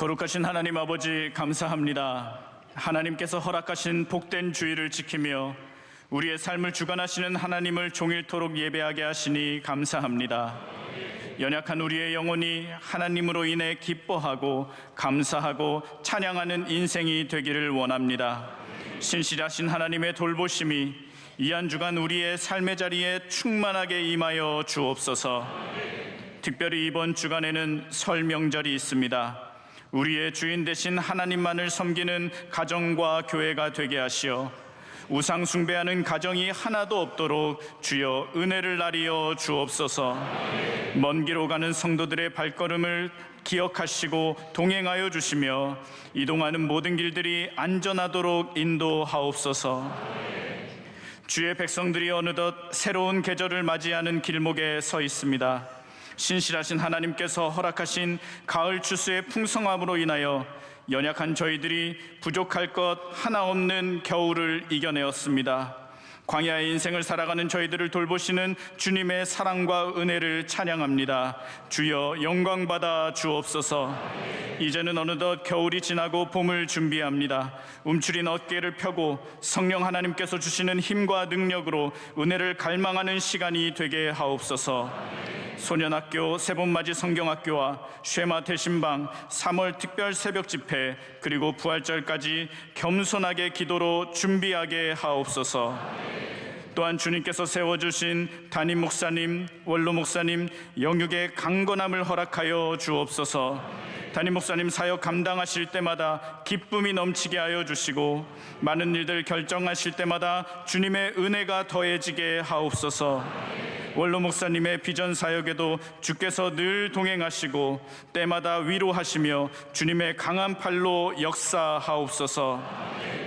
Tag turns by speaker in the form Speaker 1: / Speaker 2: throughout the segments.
Speaker 1: 거룩하신 하나님 아버지, 감사합니다. 하나님께서 허락하신 복된 주일을 지키며 우리의 삶을 주관하시는 하나님을 종일토록 예배하게 하시니 감사합니다. 연약한 우리의 영혼이 하나님으로 인해 기뻐하고 감사하고 찬양하는 인생이 되기를 원합니다. 신실하신 하나님의 돌보심이 이 한 주간 우리의 삶의 자리에 충만하게 임하여 주옵소서. 특별히 이번 주간에는 설 명절이 있습니다. 우리의 주인 되신 하나님만을 섬기는 가정과 교회가 되게 하시어 우상 숭배하는 가정이 하나도 없도록 주여 은혜를 나리어 주옵소서. 먼 길 오가는 성도들의 발걸음을 기억하시고 동행하여 주시며 이동하는 모든 길들이 안전하도록 인도하옵소서. 주의 백성들이 어느덧 새로운 계절을 맞이하는 길목에 서 있습니다. 신실하신 하나님께서 허락하신 가을 추수의 풍성함으로 인하여 연약한 저희들이 부족할 것 하나 없는 겨울을 이겨내었습니다. 광야의 인생을 살아가는 저희들을 돌보시는 주님의 사랑과 은혜를 찬양합니다. 주여 영광 받아 주옵소서. 이제는 어느덧 겨울이 지나고 봄을 준비합니다. 움츠린 어깨를 펴고 성령 하나님께서 주시는 힘과 능력으로 은혜를 갈망하는 시간이 되게 하옵소서. 소년학교, 세번맞이 성경학교와 쉐마 대신방, 3월 특별 새벽 집회, 그리고 부활절까지 겸손하게 기도로 준비하게 하옵소서. 또한 주님께서 세워주신 담임 목사님, 원로 목사님 영육의 강건함을 허락하여 주옵소서. 담임 목사님 사역 감당하실 때마다 기쁨이 넘치게 하여 주시고 많은 일들 결정하실 때마다 주님의 은혜가 더해지게 하옵소서. 원로 목사님의 비전 사역에도 주께서 늘 동행하시고 때마다 위로하시며 주님의 강한 팔로 역사하옵소서.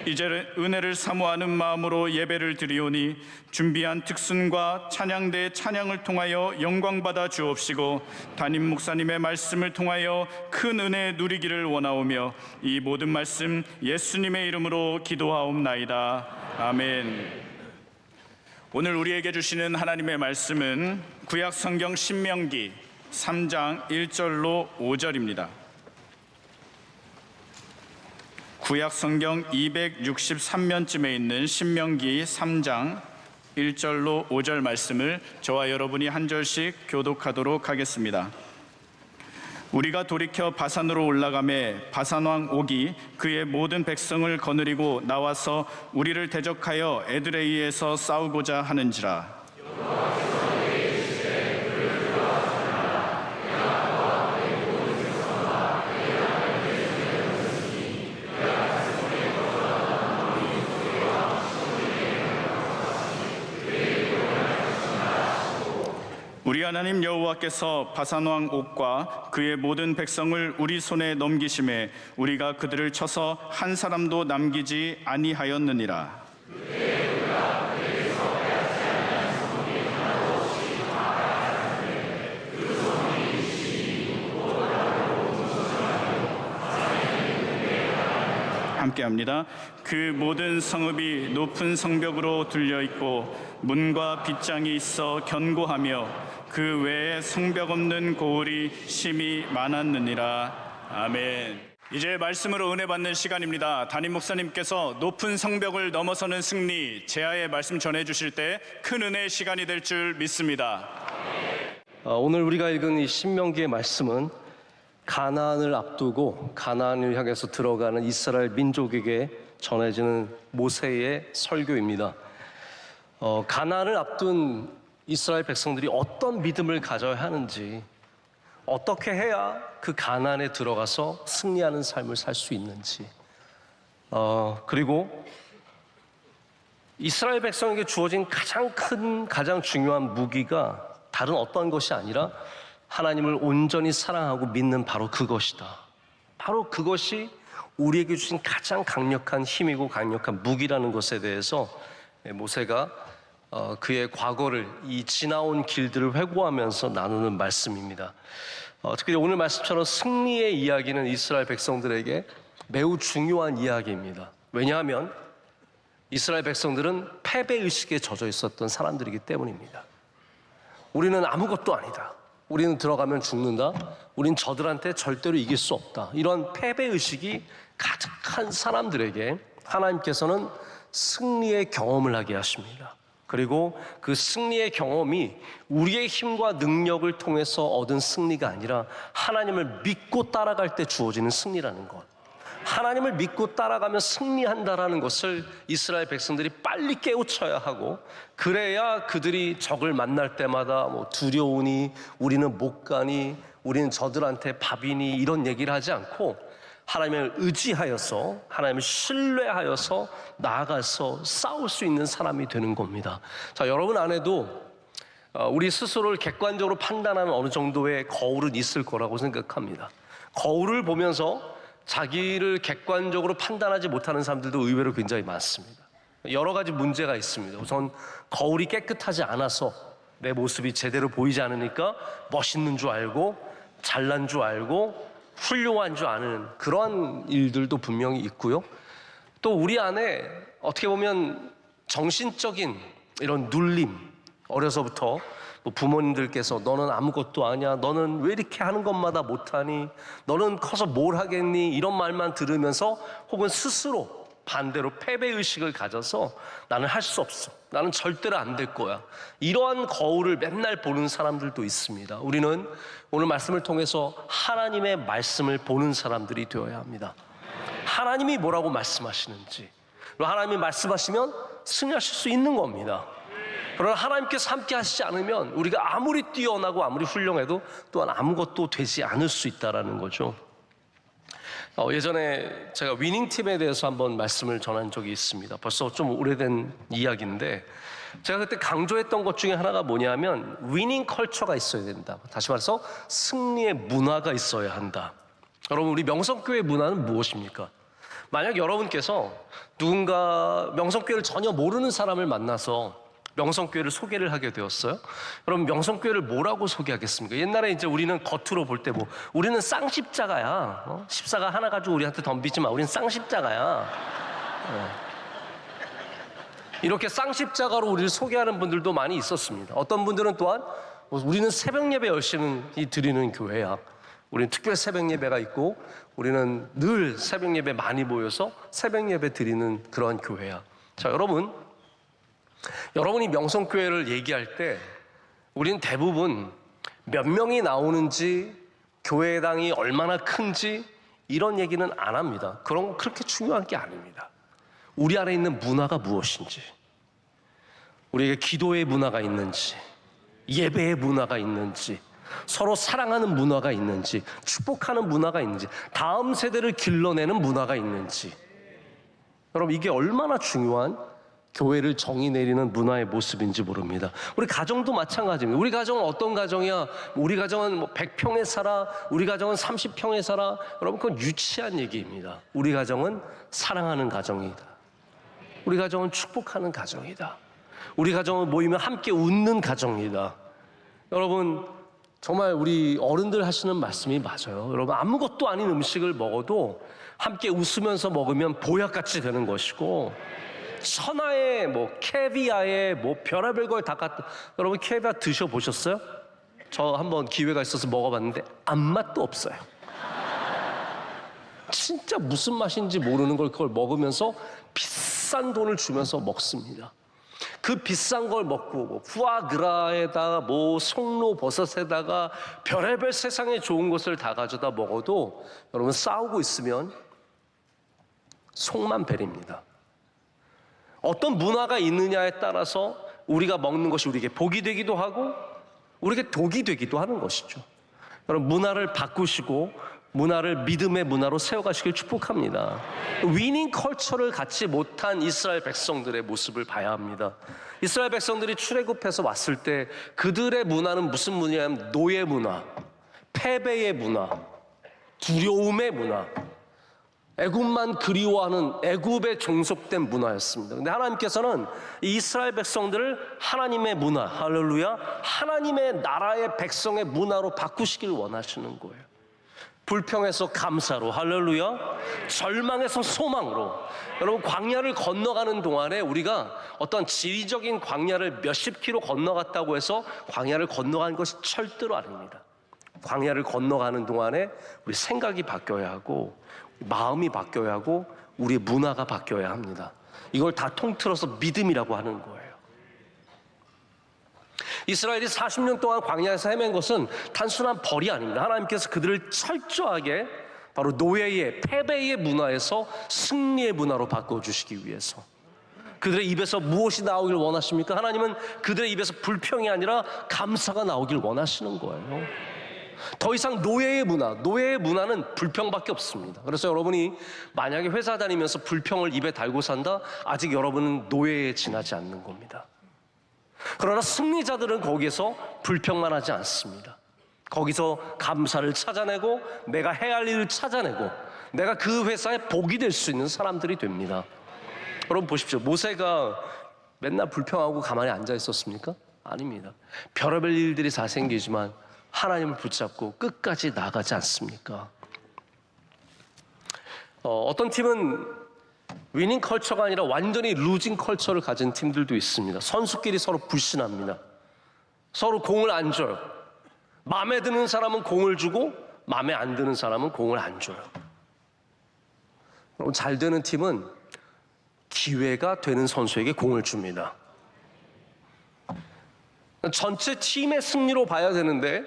Speaker 1: 이제 은혜를 사모하는 마음으로 예배를 드리오니 준비한 특순과 찬양대의 찬양을 통하여 영광받아 주옵시고 담임 목사님의 말씀을 통하여 큰 은혜 누리기를 원하오며 이 모든 말씀 예수님의 이름으로 기도하옵나이다. 아멘. 오늘 우리에게 주시는 하나님의 말씀은 구약 성경 신명기 3장 1절로 5절입니다. 구약 성경 263면쯤에 있는 신명기 3장 1절로 5절 말씀을 저와 여러분이 한 절씩 교독하도록 하겠습니다. 우리가 돌이켜 바산으로 올라가매 바산왕 옥이 그의 모든 백성을 거느리고 나와서 우리를 대적하여 에드레이에서 싸우고자 하는지라. 우리 하나님 여호와께서 바산왕 옥과 그의 모든 백성을 우리 손에 넘기심에 우리가 그들을 쳐서 한 사람도 남기지 아니하였느니라. 함께합니다. 그 모든 성읍이 높은 성벽으로 둘려 있고 문과 빗장이 있어 견고하며 그 외에 성벽 없는 고을이 심히 많았느니라. 아멘. 이제 말씀으로 은혜 받는 시간입니다. 담임 목사님께서 높은 성벽을 넘어서는 승리 제하의 말씀 전해주실 때 큰 은혜의 시간이 될 줄 믿습니다.
Speaker 2: 오늘 우리가 읽은 이 신명기의 말씀은 가나안을 앞두고 가나안을 향해서 들어가는 이스라엘 민족에게 전해지는 모세의 설교입니다. 가나안을 앞둔 이스라엘 백성들이 어떤 믿음을 가져야 하는지, 어떻게 해야 그 가나안에 들어가서 승리하는 삶을 살 수 있는지, 그리고 이스라엘 백성에게 주어진 가장 중요한 무기가 다른 어떤 것이 아니라 하나님을 온전히 사랑하고 믿는 바로 그것이다. 바로 그것이 우리에게 주신 가장 강력한 힘이고 강력한 무기라는 것에 대해서 모세가 그의 과거를, 이 지나온 길들을 회고하면서 나누는 말씀입니다. 특히 오늘 말씀처럼 승리의 이야기는 이스라엘 백성들에게 매우 중요한 이야기입니다. 왜냐하면 이스라엘 백성들은 패배의식에 젖어 있었던 사람들이기 때문입니다. 우리는 아무것도 아니다. 우리는 들어가면 죽는다. 우린 저들한테 절대로 이길 수 없다. 이런 패배의식이 가득한 사람들에게 하나님께서는 승리의 경험을 하게 하십니다. 그리고 그 승리의 경험이 우리의 힘과 능력을 통해서 얻은 승리가 아니라 하나님을 믿고 따라갈 때 주어지는 승리라는 것. 하나님을 믿고 따라가면 승리한다라는 것을 이스라엘 백성들이 빨리 깨우쳐야 하고, 그래야 그들이 적을 만날 때마다 뭐 두려우니, 우리는 못 가니, 우리는 저들한테 밥이니, 이런 얘기를 하지 않고 하나님을 의지하여서, 하나님을 신뢰하여서 나아가서 싸울 수 있는 사람이 되는 겁니다. 자, 여러분 안에도 우리 스스로를 객관적으로 판단하는 어느 정도의 거울은 있을 거라고 생각합니다. 거울을 보면서 자기를 객관적으로 판단하지 못하는 사람들도 의외로 굉장히 많습니다. 여러 가지 문제가 있습니다. 우선 거울이 깨끗하지 않아서 내 모습이 제대로 보이지 않으니까 멋있는 줄 알고, 잘난 줄 알고, 훌륭한 줄 아는 그런 일들도 분명히 있고요. 또 우리 안에 어떻게 보면 정신적인 이런 눌림, 어려서부터 부모님들께서 너는 아무것도 아니야, 너는 왜 이렇게 하는 것마다 못하니, 너는 커서 뭘 하겠니, 이런 말만 들으면서 혹은 스스로 반대로 패배의식을 가져서 나는 할 수 없어, 나는 절대로 안 될 거야, 이러한 거울을 맨날 보는 사람들도 있습니다. 우리는 오늘 말씀을 통해서 하나님의 말씀을 보는 사람들이 되어야 합니다. 하나님이 뭐라고 말씀하시는지, 하나님이 말씀하시면 승리하실 수 있는 겁니다. 그러나 하나님께서 함께 하시지 않으면 우리가 아무리 뛰어나고 아무리 훌륭해도 또한 아무것도 되지 않을 수 있다는 거죠. 예전에 제가 위닝팀에 대해서 한번 말씀을 전한 적이 있습니다. 벌써 좀 오래된 이야기인데, 제가 그때 강조했던 것 중에 하나가 뭐냐면 위닝 컬처가 있어야 된다. 다시 말해서 승리의 문화가 있어야 한다. 여러분, 우리 명성교회 문화는 무엇입니까? 만약 여러분께서 누군가 명성교회를 전혀 모르는 사람을 만나서 명성교회를 소개를 하게 되었어요. 그럼 명성교회를 뭐라고 소개하겠습니까? 옛날에 이제 우리는 겉으로 볼 때 우리는 쌍십자가야. 십자가 하나 가지고 우리한테 덤비지 마. 우리는 쌍십자가야. 이렇게 쌍십자가로 우리를 소개하는 분들도 많이 있었습니다. 어떤 분들은 또한 우리는 새벽 예배 열심히 드리는 교회야. 우리는 특별 새벽 예배가 있고 우리는 늘 새벽 예배 많이 모여서 새벽 예배 드리는 그런 교회야. 자, 여러분이 명성교회를 얘기할 때 우리는 대부분 몇 명이 나오는지, 교회당이 얼마나 큰지 이런 얘기는 안 합니다. 그렇게 중요한 게 아닙니다. 우리 안에 있는 문화가 무엇인지, 우리에게 기도의 문화가 있는지, 예배의 문화가 있는지, 서로 사랑하는 문화가 있는지, 축복하는 문화가 있는지, 다음 세대를 길러내는 문화가 있는지, 여러분 이게 얼마나 중요한 교회를 정의 내리는 문화의 모습인지 모릅니다. 우리 가정도 마찬가지입니다. 우리 가정은 어떤 가정이야? 우리 가정은 100평에 살아, 우리 가정은 30평에 살아. 여러분, 그건 유치한 얘기입니다. 우리 가정은 사랑하는 가정이다. 우리 가정은 축복하는 가정이다. 우리 가정은 모이면 함께 웃는 가정이다. 여러분, 정말 우리 어른들 하시는 말씀이 맞아요. 여러분, 아무것도 아닌 음식을 먹어도 함께 웃으면서 먹으면 보약같이 되는 것이고, 천하에 캐비아에 별의별 걸 다 갖다. 여러분, 캐비아 드셔보셨어요? 저 한번 기회가 있어서 먹어봤는데 아무 맛도 없어요. 진짜 무슨 맛인지 모르는 걸 그걸 먹으면서 비싼 돈을 주면서 먹습니다. 그 비싼 걸 먹고 후아그라에다가 송로버섯에다가 별의별 세상에 좋은 것을 다 가져다 먹어도 여러분, 싸우고 있으면 속만 베립니다. 어떤 문화가 있느냐에 따라서 우리가 먹는 것이 우리에게 복이 되기도 하고 우리에게 독이 되기도 하는 것이죠. 여러분, 문화를 바꾸시고 문화를 믿음의 문화로 세워가시길 축복합니다. 위닝 컬처를 갖지 못한 이스라엘 백성들의 모습을 봐야 합니다. 이스라엘 백성들이 출애굽해서 왔을 때 그들의 문화는 무슨 문화냐면 노예 문화, 패배의 문화, 두려움의 문화, 애굽만 그리워하는 애굽에 종속된 문화였습니다. 근데 하나님께서는 이스라엘 백성들을 하나님의 문화, 할렐루야, 하나님의 나라의 백성의 문화로 바꾸시길 원하시는 거예요. 불평에서 감사로, 할렐루야, 절망에서 소망으로. 여러분, 광야를 건너가는 동안에 우리가 어떤 지리적인 광야를 몇십 킬로 건너갔다고 해서 광야를 건너간 것이 절대로 아닙니다. 광야를 건너가는 동안에 우리 생각이 바뀌어야 하고 마음이 바뀌어야 하고 우리의 문화가 바뀌어야 합니다. 이걸 다 통틀어서 믿음이라고 하는 거예요. 이스라엘이 40년 동안 광야에서 헤맨 것은 단순한 벌이 아닙니다. 하나님께서 그들을 철저하게 바로 노예의 패배의 문화에서 승리의 문화로 바꿔주시기 위해서. 그들의 입에서 무엇이 나오길 원하십니까? 하나님은 그들의 입에서 불평이 아니라 감사가 나오길 원하시는 거예요. 더 이상 노예의 문화는 불평밖에 없습니다. 그래서 여러분이 만약에 회사 다니면서 불평을 입에 달고 산다? 아직 여러분은 노예에 지나지 않는 겁니다. 그러나 승리자들은 거기에서 불평만 하지 않습니다. 거기서 감사를 찾아내고 내가 해야 할 일을 찾아내고 내가 그 회사에 복이 될 수 있는 사람들이 됩니다. 여러분 보십시오. 모세가 맨날 불평하고 가만히 앉아 있었습니까? 아닙니다. 별의별 일들이 다 생기지만 하나님을 붙잡고 끝까지 나가지 않습니까? 어떤 팀은 위닝 컬처가 아니라 완전히 루징 컬처를 가진 팀들도 있습니다. 선수끼리 서로 불신합니다. 서로 공을 안 줘요. 마음에 드는 사람은 공을 주고 마음에 안 드는 사람은 공을 안 줘요. 그럼 잘 되는 팀은 기회가 되는 선수에게 공을 줍니다. 전체 팀의 승리로 봐야 되는데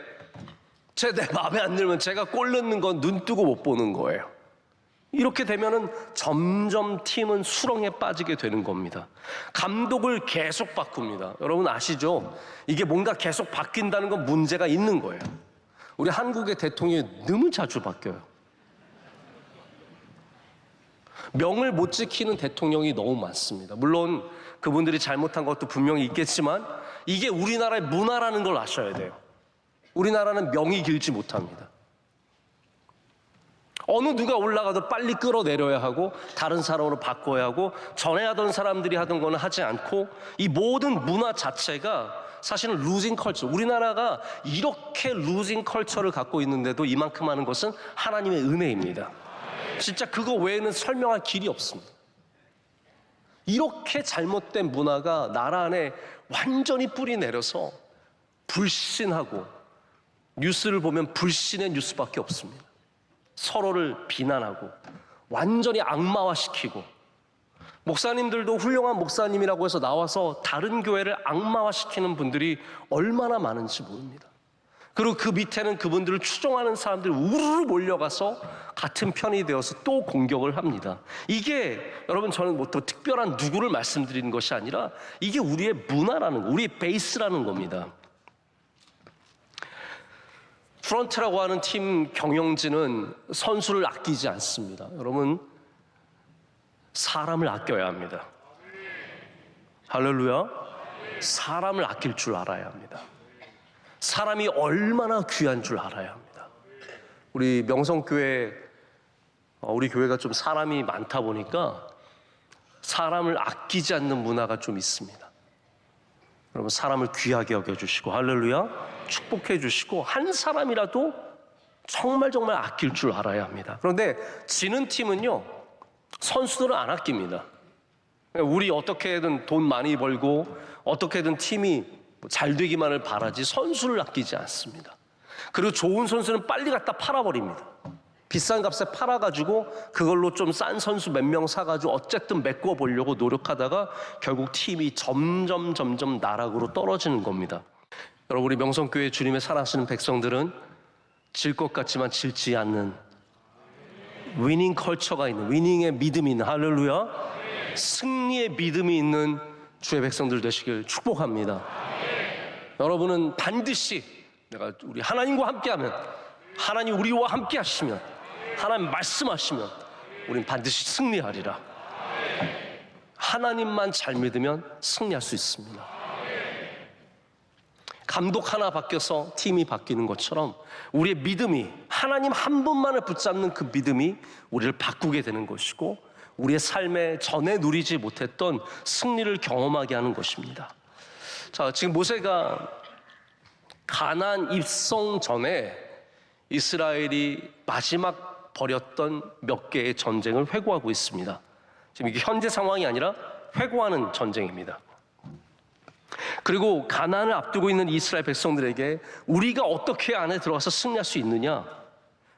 Speaker 2: 내 마음에 안 들면 제가 골 넣는 건 눈 뜨고 못 보는 거예요. 이렇게 되면은 점점 팀은 수렁에 빠지게 되는 겁니다. 감독을 계속 바꿉니다. 여러분 아시죠? 이게 뭔가 계속 바뀐다는 건 문제가 있는 거예요. 우리 한국의 대통령이 너무 자주 바뀌어요. 명을 못 지키는 대통령이 너무 많습니다. 물론 그분들이 잘못한 것도 분명히 있겠지만 이게 우리나라의 문화라는 걸 아셔야 돼요. 우리나라는 명이 길지 못합니다. 어느 누가 올라가도 빨리 끌어내려야 하고 다른 사람으로 바꿔야 하고 전에 하던 사람들이 하던 거는 하지 않고 이 모든 문화 자체가 사실은 루징 컬처. 우리나라가 이렇게 루징 컬처를 갖고 있는데도 이만큼 하는 것은 하나님의 은혜입니다. 진짜 그거 외에는 설명할 길이 없습니다. 이렇게 잘못된 문화가 나라 안에 완전히 뿌리 내려서 불신하고 뉴스를 보면 불신의 뉴스밖에 없습니다. 서로를 비난하고 완전히 악마화시키고 목사님들도 훌륭한 목사님이라고 해서 나와서 다른 교회를 악마화시키는 분들이 얼마나 많은지 모릅니다. 그리고 그 밑에는 그분들을 추종하는 사람들이 우르르 몰려가서 같은 편이 되어서 또 공격을 합니다. 이게 여러분 저는 뭐 더 특별한 누구를 말씀드리는 것이 아니라 이게 우리의 문화라는 거, 우리의 베이스라는 겁니다. 프런트라고 하는 팀 경영진은 선수를 아끼지 않습니다. 여러분 사람을 아껴야 합니다. 할렐루야. 사람을 아낄 줄 알아야 합니다. 사람이 얼마나 귀한 줄 알아야 합니다. 우리 명성교회 우리 교회가 좀 사람이 많다 보니까 사람을 아끼지 않는 문화가 좀 있습니다. 여러분 사람을 귀하게 여겨주시고 할렐루야 축복해 주시고 한 사람이라도 정말 아낄 줄 알아야 합니다. 그런데 지는 팀은요 선수들은 안 아낍니다. 우리 어떻게든 돈 많이 벌고 어떻게든 팀이 잘 되기만을 바라지 선수를 아끼지 않습니다. 그리고 좋은 선수는 빨리 갖다 팔아버립니다. 비싼 값에 팔아가지고 그걸로 좀 싼 선수 몇 명 사가지고 어쨌든 메꿔보려고 노력하다가 결국 팀이 점점 나락으로 떨어지는 겁니다. 여러분 우리 명성교회 주님의 사랑하시는 백성들은 질 것 같지만 질지 않는 위닝 컬처가 있는 위닝의 믿음이 있는 할렐루야 승리의 믿음이 있는 주의 백성들 되시길 축복합니다. 여러분은 반드시 내가 우리 하나님과 함께하면 하나님 우리와 함께 하시면 하나님 말씀하시면 우린 반드시 승리하리라. 하나님만 잘 믿으면 승리할 수 있습니다. 감독 하나 바뀌어서 팀이 바뀌는 것처럼 우리의 믿음이 하나님 한 분만을 붙잡는 그 믿음이 우리를 바꾸게 되는 것이고 우리의 삶에 전에 누리지 못했던 승리를 경험하게 하는 것입니다. 자, 지금 모세가 가나안 입성 전에 이스라엘이 마지막 벌였던 몇 개의 전쟁을 회고하고 있습니다. 지금 이게 현재 상황이 아니라 회고하는 전쟁입니다. 그리고 가나안을 앞두고 있는 이스라엘 백성들에게 우리가 어떻게 안에 들어가서 승리할 수 있느냐,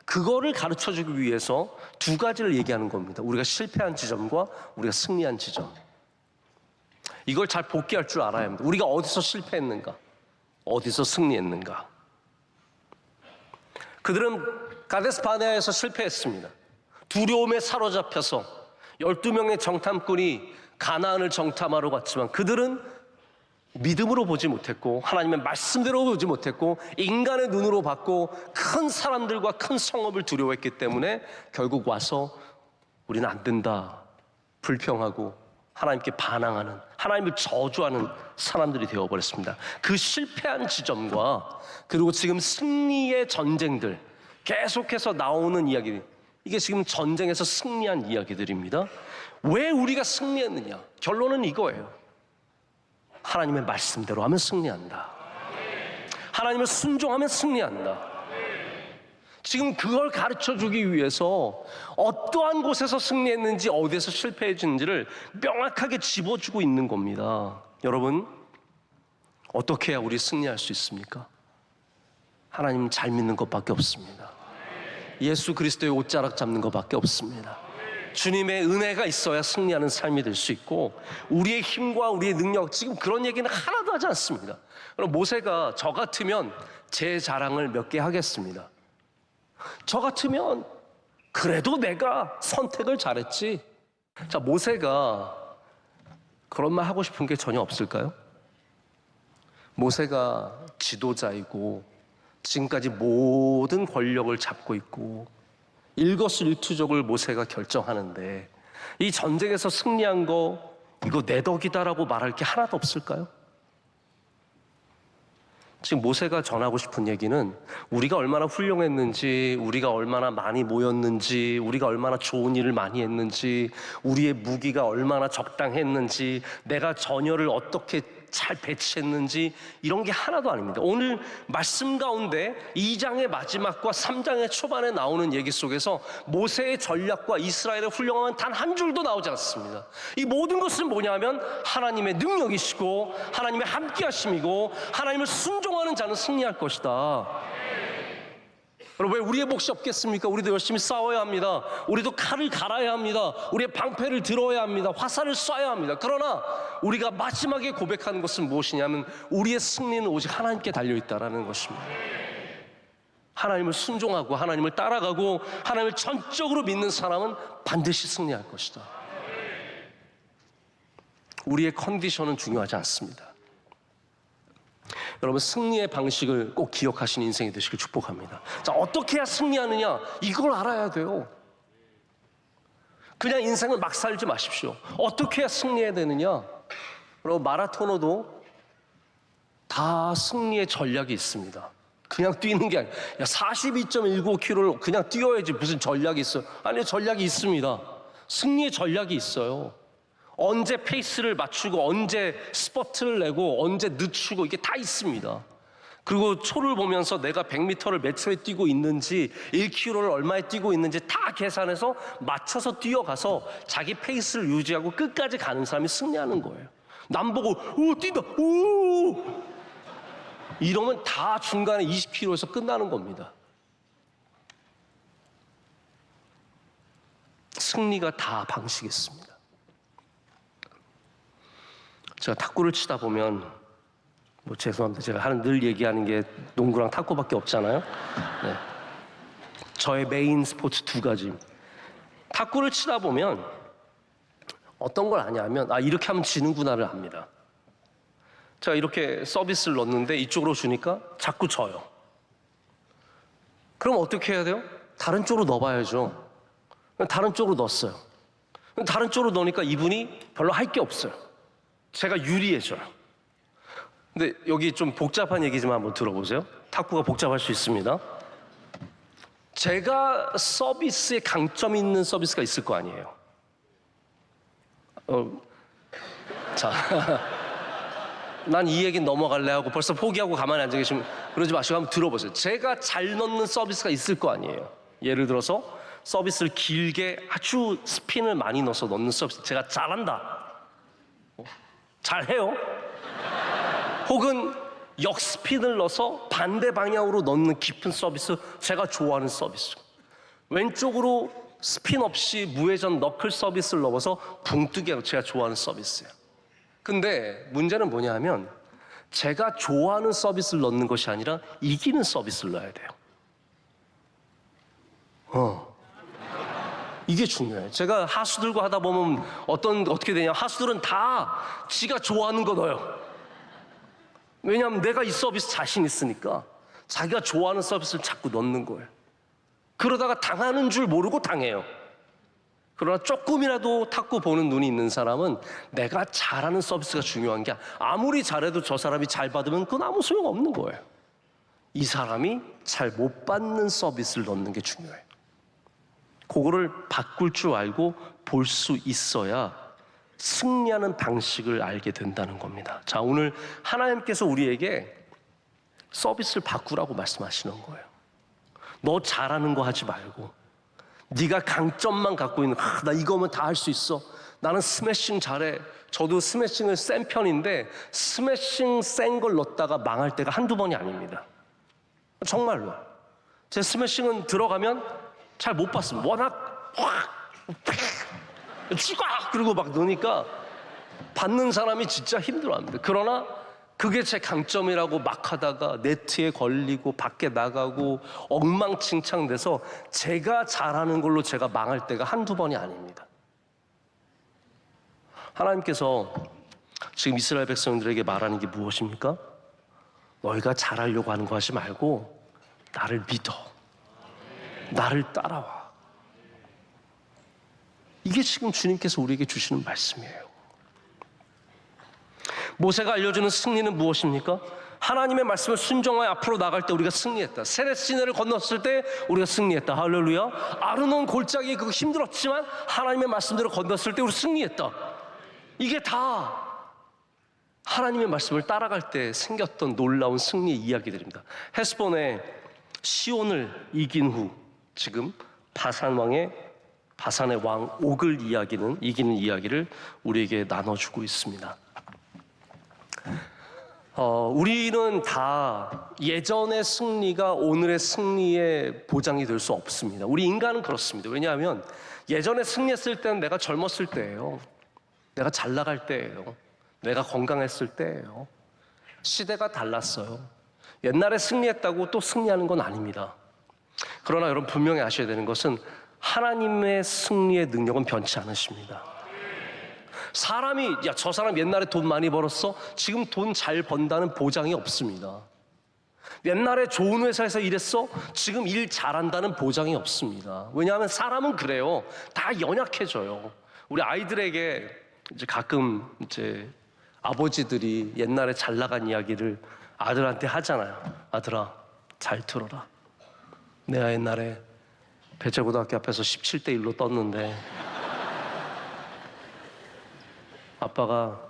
Speaker 2: 그거를 가르쳐주기 위해서 두 가지를 얘기하는 겁니다. 우리가 실패한 지점과 우리가 승리한 지점. 이걸 잘 복귀할 줄 알아야 합니다. 우리가 어디서 실패했는가, 어디서 승리했는가. 그들은 가데스 바네아에서 실패했습니다. 두려움에 사로잡혀서 12명의 정탐꾼이 가나안을 정탐하러 갔지만 그들은 믿음으로 보지 못했고 하나님의 말씀대로 보지 못했고 인간의 눈으로 봤고 큰 사람들과 큰 성읍을 두려워했기 때문에 결국 와서 우리는 안 된다, 불평하고 하나님께 반항하는, 하나님을 저주하는 사람들이 되어버렸습니다. 그 실패한 지점과 그리고 지금 승리의 전쟁들, 계속해서 나오는 이야기, 이게 지금 전쟁에서 승리한 이야기들입니다. 왜 우리가 승리했느냐? 결론은 이거예요. 하나님의 말씀대로 하면 승리한다. 하나님을 순종하면 승리한다. 지금 그걸 가르쳐주기 위해서 어떠한 곳에서 승리했는지 어디에서 실패했는지를 명확하게 집어주고 있는 겁니다. 여러분, 어떻게 해야 우리 승리할 수 있습니까? 하나님 잘 믿는 것밖에 없습니다. 예수 그리스도의 옷자락 잡는 것밖에 없습니다. 주님의 은혜가 있어야 승리하는 삶이 될 수 있고 우리의 힘과 우리의 능력, 지금 그런 얘기는 하나도 하지 않습니다. 그럼 모세가 저 같으면 제 자랑을 몇 개 하겠습니다. 저 같으면 그래도 내가 선택을 잘했지. 자, 모세가 그런 말 하고 싶은 게 전혀 없을까요? 모세가 지도자이고 지금까지 모든 권력을 잡고 있고 일거수일투족을 모세가 결정하는데 이 전쟁에서 승리한 거 이거 내 덕이다라고 말할 게 하나도 없을까요? 지금 모세가 전하고 싶은 얘기는 우리가 얼마나 훌륭했는지, 우리가 얼마나 많이 모였는지, 우리가 얼마나 좋은 일을 많이 했는지, 우리의 무기가 얼마나 적당했는지, 내가 전열을 어떻게 잘 배치했는지, 이런 게 하나도 아닙니다. 오늘 말씀 가운데 2장의 마지막과 3장의 초반에 나오는 얘기 속에서 모세의 전략과 이스라엘의 훌륭함은 단 한 줄도 나오지 않습니다. 이 모든 것은 뭐냐면 하나님의 능력이시고 하나님의 함께하심이고 하나님을 순종하는 자는 승리할 것이다. 여러분, 왜 우리의 몫이 없겠습니까? 우리도 열심히 싸워야 합니다. 우리도 칼을 갈아야 합니다. 우리의 방패를 들어야 합니다. 화살을 쏴야 합니다. 그러나 우리가 마지막에 고백하는 것은 무엇이냐면 우리의 승리는 오직 하나님께 달려있다라는 것입니다. 하나님을 순종하고 하나님을 따라가고 하나님을 전적으로 믿는 사람은 반드시 승리할 것이다. 우리의 컨디션은 중요하지 않습니다. 여러분, 승리의 방식을 꼭 기억하시는 인생이 되시길 축복합니다. 자, 어떻게 해야 승리하느냐? 이걸 알아야 돼요. 그냥 인생을 막 살지 마십시오. 어떻게 해야 승리해야 되느냐? 여러분, 마라토너도 다 승리의 전략이 있습니다. 그냥 뛰는 게 아니라 42.19km를 그냥 뛰어야지 무슨 전략이 있어요? 아니요, 전략이 있습니다. 승리의 전략이 있어요. 언제 페이스를 맞추고 언제 스퍼트를 내고 언제 늦추고 이게 다 있습니다. 그리고 초를 보면서 내가 100m를 몇 초에 뛰고 있는지 1km를 얼마에 뛰고 있는지 다 계산해서 맞춰서 뛰어가서 자기 페이스를 유지하고 끝까지 가는 사람이 승리하는 거예요. 남 보고 오 뛴다 오 이러면 다 중간에 20km에서 끝나는 겁니다. 승리가 다 방식이 있습니다. 제가 탁구를 치다 보면 죄송합니다. 제가 늘 얘기하는 게 농구랑 탁구밖에 없잖아요. 네. 저의 메인 스포츠 두 가지. 탁구를 치다 보면 어떤 걸 아냐면 이렇게 하면 지는구나를 압니다. 제가 이렇게 서비스를 넣었는데 이쪽으로 주니까 자꾸 져요. 그럼 어떻게 해야 돼요? 다른 쪽으로 넣어봐야죠. 다른 쪽으로 넣었어요. 다른 쪽으로 넣으니까 이분이 별로 할 게 없어요. 제가 유리해져요. 근데 여기 좀 복잡한 얘기지만 한번 들어보세요. 탁구가 복잡할 수 있습니다. 제가 서비스에 강점 있는 서비스가 있을 거 아니에요. 자, 난 이 얘기 넘어갈래 하고 벌써 포기하고 가만히 앉아 계시면 그러지 마시고 한번 들어보세요. 제가 잘 넣는 서비스가 있을 거 아니에요. 예를 들어서 서비스를 길게 아주 스핀을 많이 넣어서 넣는 서비스 제가 잘한다. 잘해요. 혹은 역스핀을 넣어서 반대 방향으로 넣는 깊은 서비스, 제가 좋아하는 서비스. 왼쪽으로 스핀 없이 무회전 너클 서비스를 넣어서 붕뜨기, 제가 좋아하는 서비스예요. 근데 문제는 뭐냐 하면 제가 좋아하는 서비스를 넣는 것이 아니라 이기는 서비스를 넣어야 돼요. 이게 중요해요. 제가 하수들과 하다 보면 어떻게 되냐, 하수들은 다 지가 좋아하는 거 넣어요. 왜냐하면 내가 이 서비스 자신 있으니까 자기가 좋아하는 서비스를 자꾸 넣는 거예요. 그러다가 당하는 줄 모르고 당해요. 그러나 조금이라도 탁구 보는 눈이 있는 사람은 내가 잘하는 서비스가 중요한 게, 아무리 잘해도 저 사람이 잘 받으면 그건 아무 소용없는 거예요. 이 사람이 잘 못 받는 서비스를 넣는 게 중요해요. 그거를 바꿀 줄 알고 볼 수 있어야 승리하는 방식을 알게 된다는 겁니다. 자, 오늘 하나님께서 우리에게 서비스를 바꾸라고 말씀하시는 거예요. 너 잘하는 거 하지 말고, 네가 강점만 갖고 있는, 나 이거면 다 할 수 있어, 나는 스매싱 잘해. 저도 스매싱을 센 편인데 스매싱 센 걸 넣었다가 망할 때가 한두 번이 아닙니다. 정말로 제 스매싱은 들어가면 잘 못 봤습니다. 워낙 죽어! 그리고 막 넣으니까 받는 사람이 진짜 힘들어합니다. 그러나 그게 제 강점이라고 막 하다가 네트에 걸리고 밖에 나가고 엉망진창돼서 제가 잘하는 걸로 제가 망할 때가 한두 번이 아닙니다. 하나님께서 지금 이스라엘 백성들에게 말하는 게 무엇입니까? 너희가 잘하려고 하는 거 하지 말고 나를 믿어, 나를 따라와. 이게 지금 주님께서 우리에게 주시는 말씀이에요. 모세가 알려주는 승리는 무엇입니까? 하나님의 말씀을 순종하여 앞으로 나갈 때 우리가 승리했다. 세렛 시내를 건넜을 때 우리가 승리했다. 할렐루야. 아르논 골짜기 그거 힘들었지만 하나님의 말씀대로 건넜을 때 우리 승리했다. 이게 다 하나님의 말씀을 따라갈 때 생겼던 놀라운 승리의 이야기들입니다. 헤스본의 시온을 이긴 후 지금 바산의 왕 옥을 이기는 이야기를 우리에게 나눠주고 있습니다. 우리는 다 예전의 승리가 오늘의 승리의 보장이 될 수 없습니다. 우리 인간은 그렇습니다. 왜냐하면 예전에 승리했을 때는 내가 젊었을 때예요. 내가 잘 나갈 때예요. 내가 건강했을 때예요. 시대가 달랐어요. 옛날에 승리했다고 또 승리하는 건 아닙니다. 그러나 여러분 분명히 아셔야 되는 것은 하나님의 승리의 능력은 변치 않으십니다. 사람이 저 사람 옛날에 돈 많이 벌었어? 지금 돈 잘 번다는 보장이 없습니다. 옛날에 좋은 회사에서 일했어? 지금 일 잘한다는 보장이 없습니다. 왜냐하면 사람은 그래요. 다 연약해져요. 우리 아이들에게 이제 가끔 이제 아버지들이 옛날에 잘 나간 이야기를 아들한테 하잖아요. 아들아, 잘 들어라. 내가 옛날에 배재고등학교 앞에서 17대 1로 떴는데 아빠가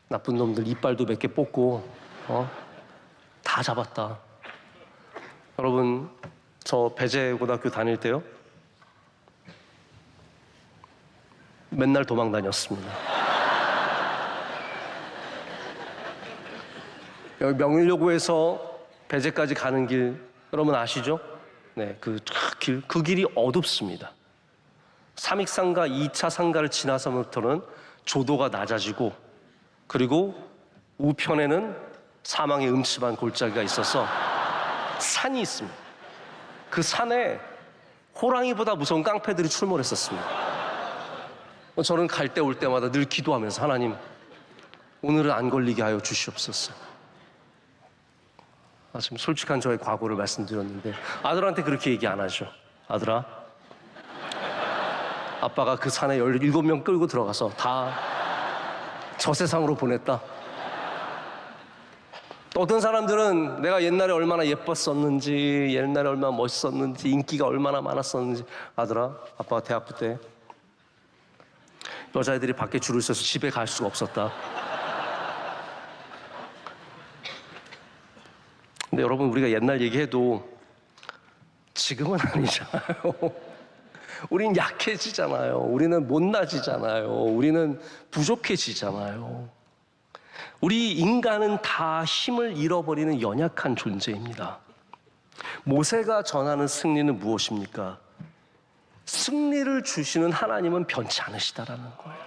Speaker 2: 나쁜 놈들 이빨도 몇 개 뽑고 다 잡았다. 여러분, 저 배재고등학교 다닐 때요, 맨날 도망 다녔습니다. 여기 명일여고에서 배재까지 가는 길 여러분 아시죠? 네, 그 길이 어둡습니다. 삼익상가 2차 상가를 지나서부터는 조도가 낮아지고, 그리고 우편에는 사망의 음침한 골짜기가 있어서 산이 있습니다. 그 산에 호랑이보다 무서운 깡패들이 출몰했었습니다. 저는 갈 때 올 때마다 늘 기도하면서 하나님, 오늘은 안 걸리게 하여 주시옵소서. 지금 솔직한 저의 과거를 말씀드렸는데 아들한테 그렇게 얘기 안 하죠. 아들아, 아빠가 그 산에 17명 끌고 들어가서 다 저 세상으로 보냈다. 또 어떤 사람들은 내가 옛날에 얼마나 예뻤었는지, 옛날에 얼마나 멋있었는지, 인기가 얼마나 많았었는지. 아들아, 아빠가 대학부 때 여자애들이 밖에 줄을 서서 집에 갈 수가 없었다. 근데 여러분, 우리가 옛날 얘기해도 지금은 아니잖아요. 우린 약해지잖아요. 우리는 못나지잖아요. 우리는 부족해지잖아요. 우리 인간은 다 힘을 잃어버리는 연약한 존재입니다. 모세가 전하는 승리는 무엇입니까? 승리를 주시는 하나님은 변치 않으시다라는 거예요.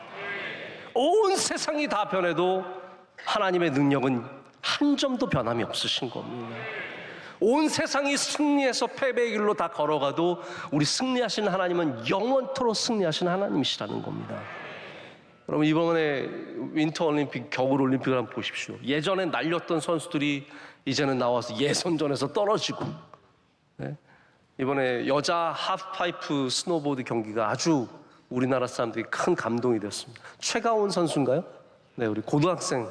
Speaker 2: 온 세상이 다 변해도 하나님의 능력은 한 점도 변함이 없으신 겁니다. 온 세상이 승리해서 패배의 길로 다 걸어가도 우리 승리하시는 하나님은 영원토록 승리하시는 하나님이시라는 겁니다. 여러분, 이번에 윈터올림픽, 겨울올림픽을 한번 보십시오. 예전에 날렸던 선수들이 이제는 나와서 예선전에서 떨어지고, 네? 이번에 여자 하프파이프 스노보드 경기가 아주 우리나라 사람들이 큰 감동이 되었습니다. 최가온 선수인가요? 네, 우리 고등학생,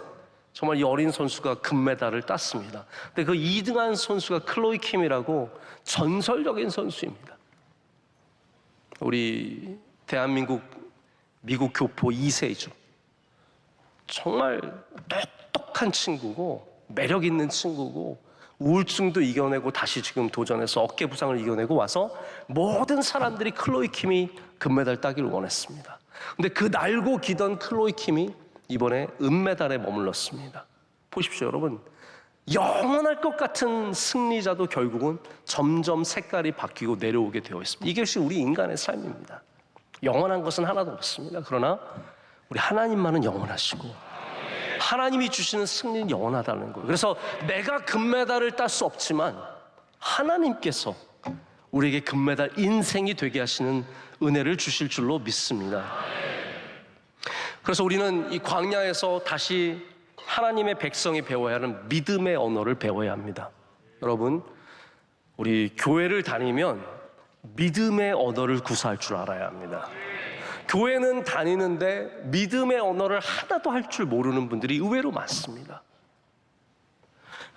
Speaker 2: 정말 이 어린 선수가 금메달을 땄습니다. 근데 그 2등한 선수가 클로이 킴이라고 전설적인 선수입니다. 우리 대한민국 미국 교포 2세이죠. 정말 똑똑한 친구고 매력 있는 친구고 우울증도 이겨내고 다시 지금 도전해서 어깨 부상을 이겨내고 와서 모든 사람들이 클로이 킴이 금메달 따기를 원했습니다. 근데 그 날고 기던 클로이 킴이 이번에 은메달에 머물렀습니다. 보십시오, 여러분. 영원할 것 같은 승리자도 결국은 점점 색깔이 바뀌고 내려오게 되어 있습니다. 이것이 우리 인간의 삶입니다. 영원한 것은 하나도 없습니다. 그러나 우리 하나님만은 영원하시고 하나님이 주시는 승리는 영원하다는 거예요. 그래서 내가 금메달을 딸 수 없지만 하나님께서 우리에게 금메달 인생이 되게 하시는 은혜를 주실 줄로 믿습니다. 그래서 우리는 이 광야에서 다시 하나님의 백성이 배워야 하는 믿음의 언어를 배워야 합니다. 여러분, 우리 교회를 다니면 믿음의 언어를 구사할 줄 알아야 합니다. 교회는 다니는데 믿음의 언어를 하나도 할 줄 모르는 분들이 의외로 많습니다.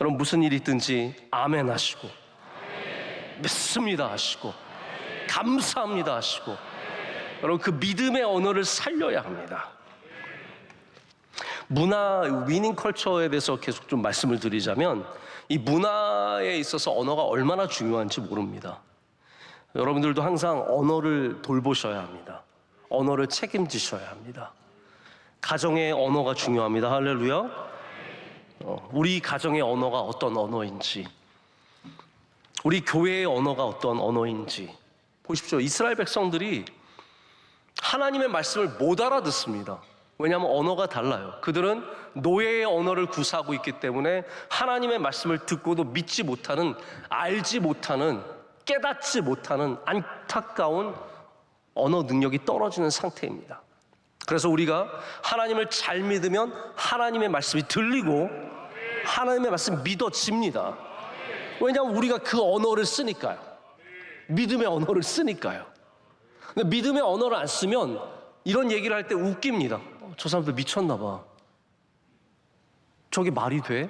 Speaker 2: 여러분, 무슨 일이 있든지 아멘 하시고, 믿습니다 하시고, 감사합니다 하시고, 여러분, 그 믿음의 언어를 살려야 합니다. 문화, 위닝 컬처에 대해서 계속 좀 말씀을 드리자면, 이 문화에 있어서 언어가 얼마나 중요한지 모릅니다. 여러분들도 항상 언어를 돌보셔야 합니다. 언어를 책임지셔야 합니다. 가정의 언어가 중요합니다. 할렐루야. 우리 가정의 언어가 어떤 언어인지, 우리 교회의 언어가 어떤 언어인지 보십시오. 이스라엘 백성들이 하나님의 말씀을 못 알아듣습니다. 왜냐하면 언어가 달라요. 그들은 노예의 언어를 구사하고 있기 때문에 하나님의 말씀을 듣고도 믿지 못하는, 알지 못하는, 깨닫지 못하는 안타까운 언어 능력이 떨어지는 상태입니다. 그래서 우리가 하나님을 잘 믿으면 하나님의 말씀이 들리고 하나님의 말씀이 믿어집니다. 왜냐하면 우리가 그 언어를 쓰니까요. 믿음의 언어를 쓰니까요. 근데 믿음의 언어를 안 쓰면 이런 얘기를 할 때 웃깁니다. 저 사람들 미쳤나 봐. 저게 말이 돼?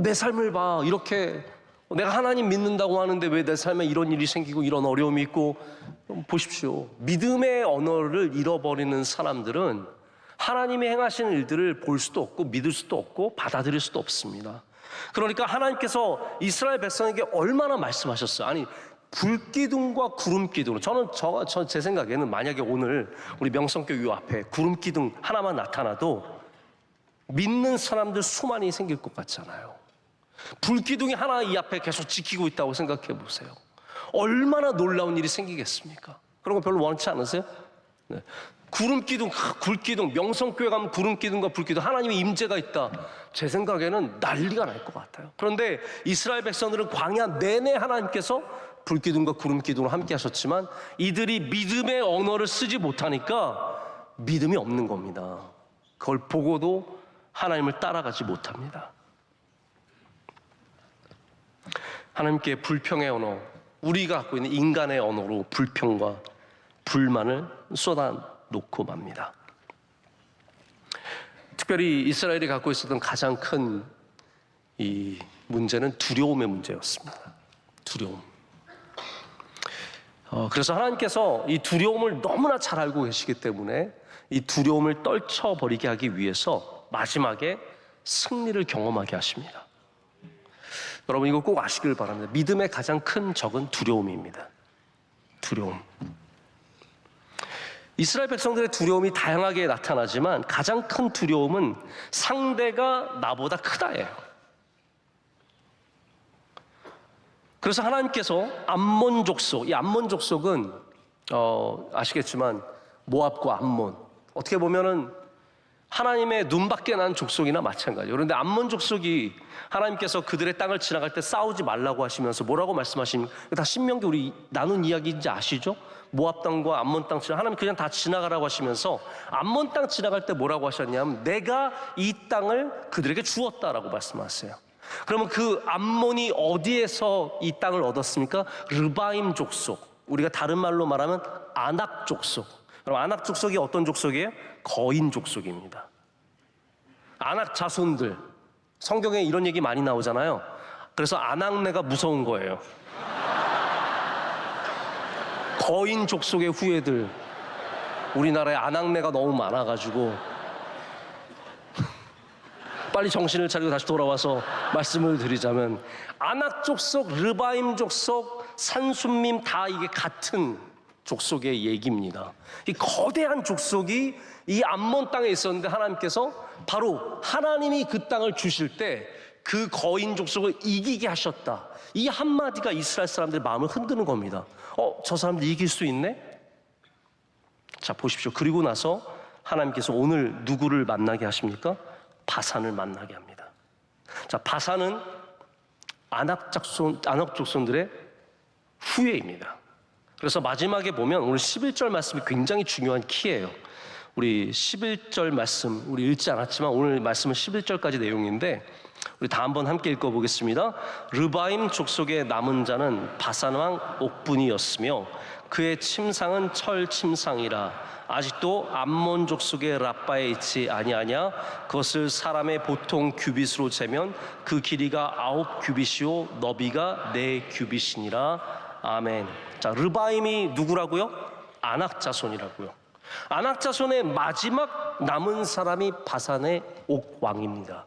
Speaker 2: 내 삶을 봐. 이렇게 내가 하나님 믿는다고 하는데 왜 내 삶에 이런 일이 생기고 이런 어려움이 있고. 보십시오. 믿음의 언어를 잃어버리는 사람들은 하나님이 행하시는 일들을 볼 수도 없고 믿을 수도 없고 받아들일 수도 없습니다. 그러니까 하나님께서 이스라엘 백성에게 얼마나 말씀하셨어요. 아니, 불기둥과 구름기둥. 제 생각에는 만약에 오늘 우리 명성교회 앞에 구름기둥 하나만 나타나도 믿는 사람들 수만이 생길 것 같잖아요. 불기둥이 하나 이 앞에 계속 지키고 있다고 생각해 보세요. 얼마나 놀라운 일이 생기겠습니까? 그런 거 별로 원치 않으세요? 네. 구름기둥, 굴기둥, 명성교회 가면 구름기둥과 불기둥, 하나님의 임재가 있다. 제 생각에는 난리가 날 것 같아요. 그런데 이스라엘 백성들은 광야 내내 하나님께서 불기둥과 구름기둥을 함께 하셨지만 이들이 믿음의 언어를 쓰지 못하니까 믿음이 없는 겁니다. 그걸 보고도 하나님을 따라가지 못합니다. 하나님께 불평의 언어, 우리가 갖고 있는 인간의 언어로 불평과 불만을 쏟아놓고 맙니다. 특별히 이스라엘이 갖고 있었던 가장 큰 이 문제는 두려움의 문제였습니다. 두려움. 그래서 하나님께서 이 두려움을 너무나 잘 알고 계시기 때문에 이 두려움을 떨쳐버리게 하기 위해서 마지막에 승리를 경험하게 하십니다. 여러분, 이거 꼭 아시길 바랍니다. 믿음의 가장 큰 적은 두려움입니다. 두려움. 이스라엘 백성들의 두려움이 다양하게 나타나지만 가장 큰 두려움은 상대가 나보다 크다예요. 그래서 하나님께서 암몬 족속, 이 암몬 족속은 아시겠지만 모압과 암몬, 어떻게 보면은 하나님의 눈밖에 난 족속이나 마찬가지예요. 그런데 암몬 족속이 하나님께서 그들의 땅을 지나갈 때 싸우지 말라고 하시면서 뭐라고 말씀하십니까? 다 신명기 우리 나눈 이야기인지 아시죠? 모압 땅과 암몬 땅 지나 하나님 그냥 다 지나가라고 하시면서 암몬 땅 지나갈 때 뭐라고 하셨냐면 내가 이 땅을 그들에게 주었다라고 말씀하세요. 그러면 그 암몬이 어디에서 이 땅을 얻었습니까? 르바임 족속, 우리가 다른 말로 말하면 아낙 족속. 그럼 아낙 족속이 어떤 족속이에요? 거인 족속입니다. 아낙 자손들, 성경에 이런 얘기 많이 나오잖아요. 그래서 아낙네가 무서운 거예요. 거인 족속의 후예들, 우리나라에 아낙네가 너무 많아가지고 빨리 정신을 차리고 다시 돌아와서 말씀을 드리자면 아낙 족속, 르바임 족속, 산순밈 다 이게 같은 족속의 얘기입니다. 이 거대한 족속이 이 암몬 땅에 있었는데 하나님께서 바로 하나님이 그 땅을 주실 때 그 거인 족속을 이기게 하셨다. 이 한마디가 이스라엘 사람들의 마음을 흔드는 겁니다. 저 사람들 이길 수 있네? 자, 보십시오. 그리고 나서 하나님께서 오늘 누구를 만나게 하십니까? 바산을 만나게 합니다. 자, 바산은 아낙 족속들의 후예입니다. 그래서 마지막에 보면 오늘 11절 말씀이 굉장히 중요한 키예요. 우리 11절 말씀, 우리 읽지 않았지만 오늘 말씀은 11절까지 내용인데 우리 다 한번 함께 읽어보겠습니다. 르바임 족속의 남은 자는 바산 왕 옥분이었으며 그의 침상은 철 침상이라 아직도 암몬 족속의 라빠에 있지 아니하냐. 그것을 사람의 보통 규빗으로 재면 그 길이가 9규빗이요 너비가 4규빗이니라. 아멘. 자, 르바임이 누구라고요? 아낙 자손이라고요. 아낙 자손의 마지막 남은 사람이 바산의 옥 왕입니다.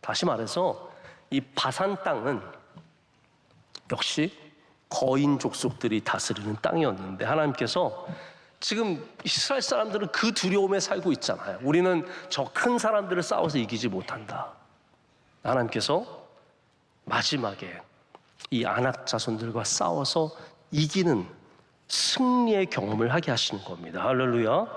Speaker 2: 다시 말해서 이 바산 땅은 역시 거인 족속들이 다스리는 땅이었는데 하나님께서 지금 이스라엘 사람들은 그 두려움에 살고 있잖아요. 우리는 저 큰 사람들을 싸워서 이기지 못한다. 하나님께서 마지막에 이 아낙 자손들과 싸워서 이기는 승리의 경험을 하게 하시는 겁니다. 할렐루야.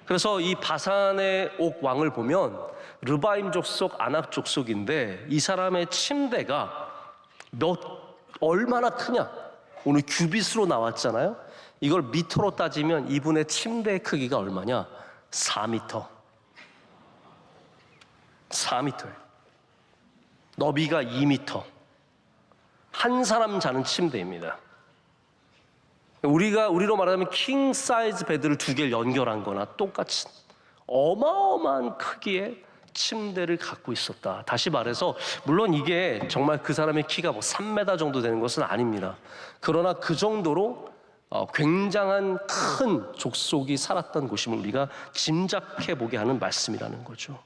Speaker 2: 그래서 이 바산의 옥 왕을 보면 르바임 족속, 아낙 족속인데 이 사람의 침대가 얼마나 크냐? 오늘 규빗으로 나왔잖아요. 이걸 미터로 따지면 이분의 침대의 크기가 얼마냐? 4m. 4m예요. 너비가 2m. 한 사람 자는 침대입니다. 우리로 말하자면 킹 사이즈 베드를 2개를 연결한 거나 똑같은 어마어마한 크기의 침대를 갖고 있었다. 다시 말해서 물론 이게 정말 그 사람의 키가 3m 정도 되는 것은 아닙니다. 그러나 그 정도로 굉장한 큰 족속이 살았던 곳임을 우리가 짐작해 보게 하는 말씀이라는 거죠.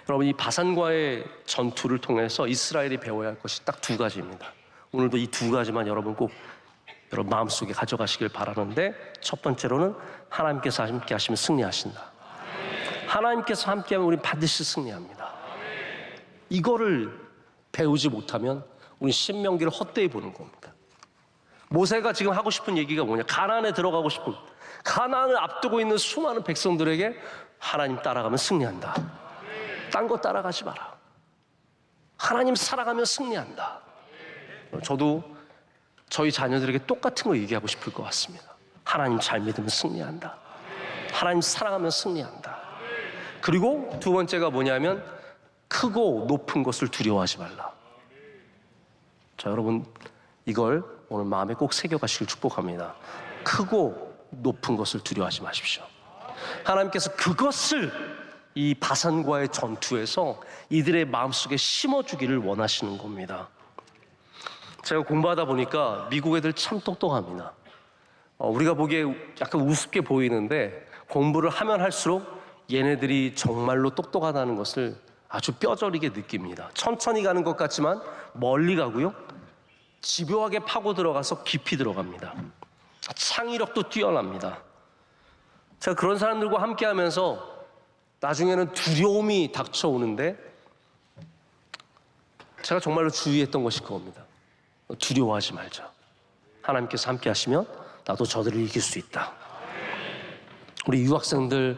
Speaker 2: 여러분, 이 바산과의 전투를 통해서 이스라엘이 배워야 할 것이 딱 2가지입니다. 오늘도 이 2가지만 여러분 꼭 여러분 마음속에 가져가시길 바라는데, 첫 번째로는 하나님께서 함께 하시면 승리하신다. 하나님께서 함께하면 우리는 반드시 승리합니다. 이거를 배우지 못하면 우리는 신명기를 헛되이 보는 겁니다. 모세가 지금 하고 싶은 얘기가 뭐냐? 가나안에 들어가고 싶은, 가나안을 앞두고 있는 수많은 백성들에게 하나님 따라가면 승리한다. 딴 거 따라가지 마라. 하나님 살아가면 승리한다. 저도 저희 자녀들에게 똑같은 거 얘기하고 싶을 것 같습니다. 하나님 잘 믿으면 승리한다. 하나님 사랑하면 승리한다. 그리고 2번째가 뭐냐면 크고 높은 것을 두려워하지 말라. 자, 여러분 이걸 오늘 마음에 꼭 새겨가시길 축복합니다. 크고 높은 것을 두려워하지 마십시오. 하나님께서 그것을 이 바산과의 전투에서 이들의 마음속에 심어주기를 원하시는 겁니다. 제가 공부하다 보니까 미국 애들 참 똑똑합니다. 우리가 보기에 약간 우습게 보이는데 공부를 하면 할수록 얘네들이 정말로 똑똑하다는 것을 아주 뼈저리게 느낍니다. 천천히 가는 것 같지만 멀리 가고요, 집요하게 파고 들어가서 깊이 들어갑니다. 창의력도 뛰어납니다. 제가 그런 사람들과 함께 하면서 나중에는 두려움이 닥쳐오는데 제가 정말로 주의했던 것이 그겁니다. 두려워하지 말자. 하나님께서 함께 하시면 나도 저들을 이길 수 있다. 우리 유학생들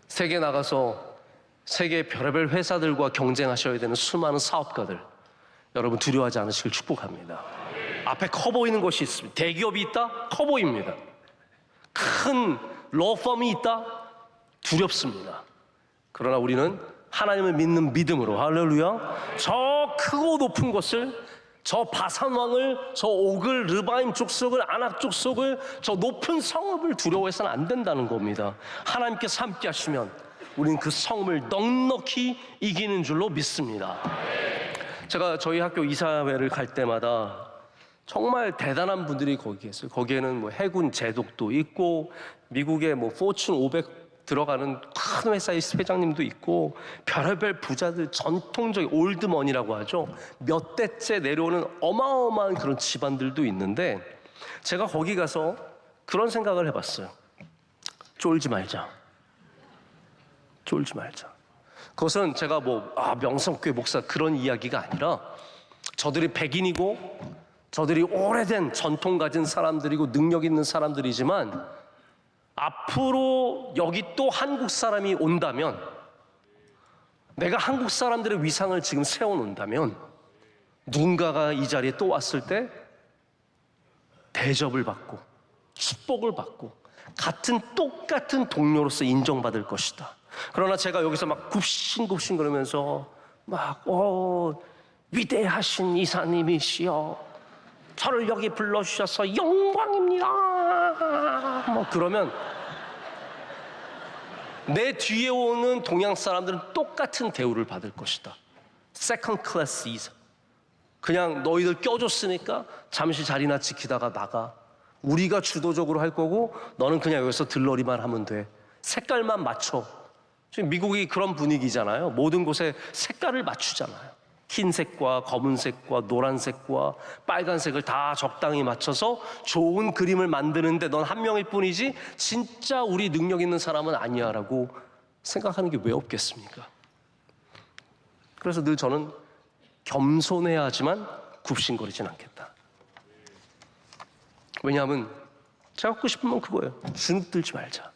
Speaker 2: 세계 나가서 세계 별의별 회사들과 경쟁하셔야 되는 수많은 사업가들, 여러분 두려워하지 않으시길 축복합니다. 앞에 커 보이는 것이 있습니다. 대기업이 있다? 커 보입니다. 큰 로펌이 있다? 두렵습니다. 그러나 우리는 하나님을 믿는 믿음으로, 할렐루야, 저 크고 높은 것을, 저 바산왕을, 저 오글 르바임 족속을, 아낙 족속을, 저 높은 성읍을 두려워해서는 안 된다는 겁니다. 하나님께서 함께 하시면 우리는 그 성읍을 넉넉히 이기는 줄로 믿습니다. 제가 저희 학교 이사회를 갈 때마다 정말 대단한 분들이 거기 계세요. 거기에는 뭐 해군 제독도 있고 미국의 뭐 포춘 500 들어가는 큰 회사의 회장님도 있고 별의별 부자들, 전통적인 올드머니라고 하죠. 몇 대째 내려오는 어마어마한 그런 집안들도 있는데 제가 거기 가서 그런 생각을 해봤어요. 쫄지 말자. 쫄지 말자. 그것은 제가 명성교회 목사 그런 이야기가 아니라 저들이 백인이고 저들이 오래된 전통 가진 사람들이고 능력 있는 사람들이지만 앞으로 여기 또 한국 사람이 온다면, 내가 한국 사람들의 위상을 지금 세워놓는다면 누군가가 이 자리에 또 왔을 때 대접을 받고 축복을 받고 똑같은 동료로서 인정받을 것이다. 그러나 제가 여기서 막 굽신굽신 그러면서 위대하신 이사님이시여, 저를 여기 불러주셔서 영광입니다. 그러면 내 뒤에 오는 동양 사람들은 똑같은 대우를 받을 것이다. 세컨드 클래스 이사. 그냥 너희들 껴줬으니까 잠시 자리나 지키다가 나가. 우리가 주도적으로 할 거고 너는 그냥 여기서 들러리만 하면 돼. 색깔만 맞춰. 지금 미국이 그런 분위기잖아요. 모든 곳에 색깔을 맞추잖아요. 흰색과 검은색과 노란색과 빨간색을 다 적당히 맞춰서 좋은 그림을 만드는데 넌 한 명일 뿐이지 진짜 우리 능력 있는 사람은 아니야 라고 생각하는 게 왜 없겠습니까? 그래서 늘 저는 겸손해야 하지만 굽신거리진 않겠다. 왜냐하면 제가 갖고 싶은 건 그거예요. 주눅 들지 말자.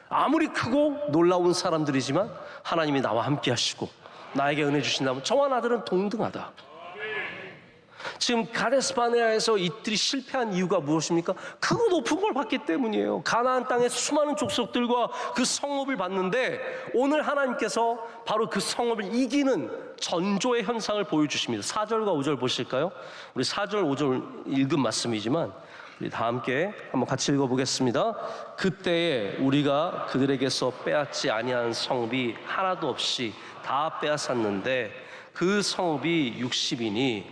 Speaker 2: 아무리 크고 놀라운 사람들이지만 하나님이 나와 함께 하시고 나에게 은혜 주신다면 저와 나들은 동등하다. 지금 가데스바네아에서 이들이 실패한 이유가 무엇입니까? 크고 높은 걸 봤기 때문이에요. 가나안 땅의 수많은 족속들과 그 성읍을 봤는데 오늘 하나님께서 바로 그 성읍을 이기는 전조의 현상을 보여주십니다. 4절과 5절 보실까요? 우리 4절 5절 읽은 말씀이지만 우리 다 함께 한번 같이 읽어보겠습니다. 그때에 우리가 그들에게서 빼앗지 아니한 성읍이 하나도 없이 다 빼앗았는데 그 성읍이 60이니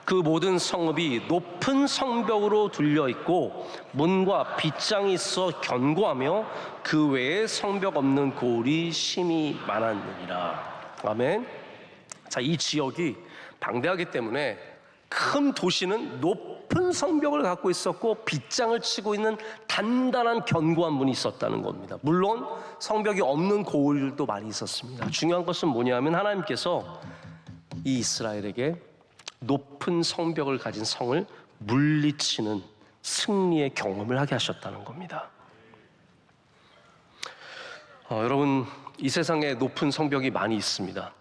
Speaker 2: 그 모든 성읍이 높은 성벽으로 둘려 있고 문과 빗장이 있어 견고하며 그 외에 성벽 없는 고을이 심히 많았느니라. 아멘. 자, 이 지역이 방대하기 때문에 큰 도시는 높은 성벽을 갖고 있었고 빗장을 치고 있는 단단한 견고한 문이 있었다는 겁니다. 물론 성벽이 없는 고을도 많이 있었습니다. 중요한 것은 뭐냐면 하나님께서 이 이스라엘에게 높은 성벽을 가진 성을 물리치는 승리의 경험을 하게 하셨다는 겁니다. 여러분, 이 세상에 높은 성벽이 많이 있습니다.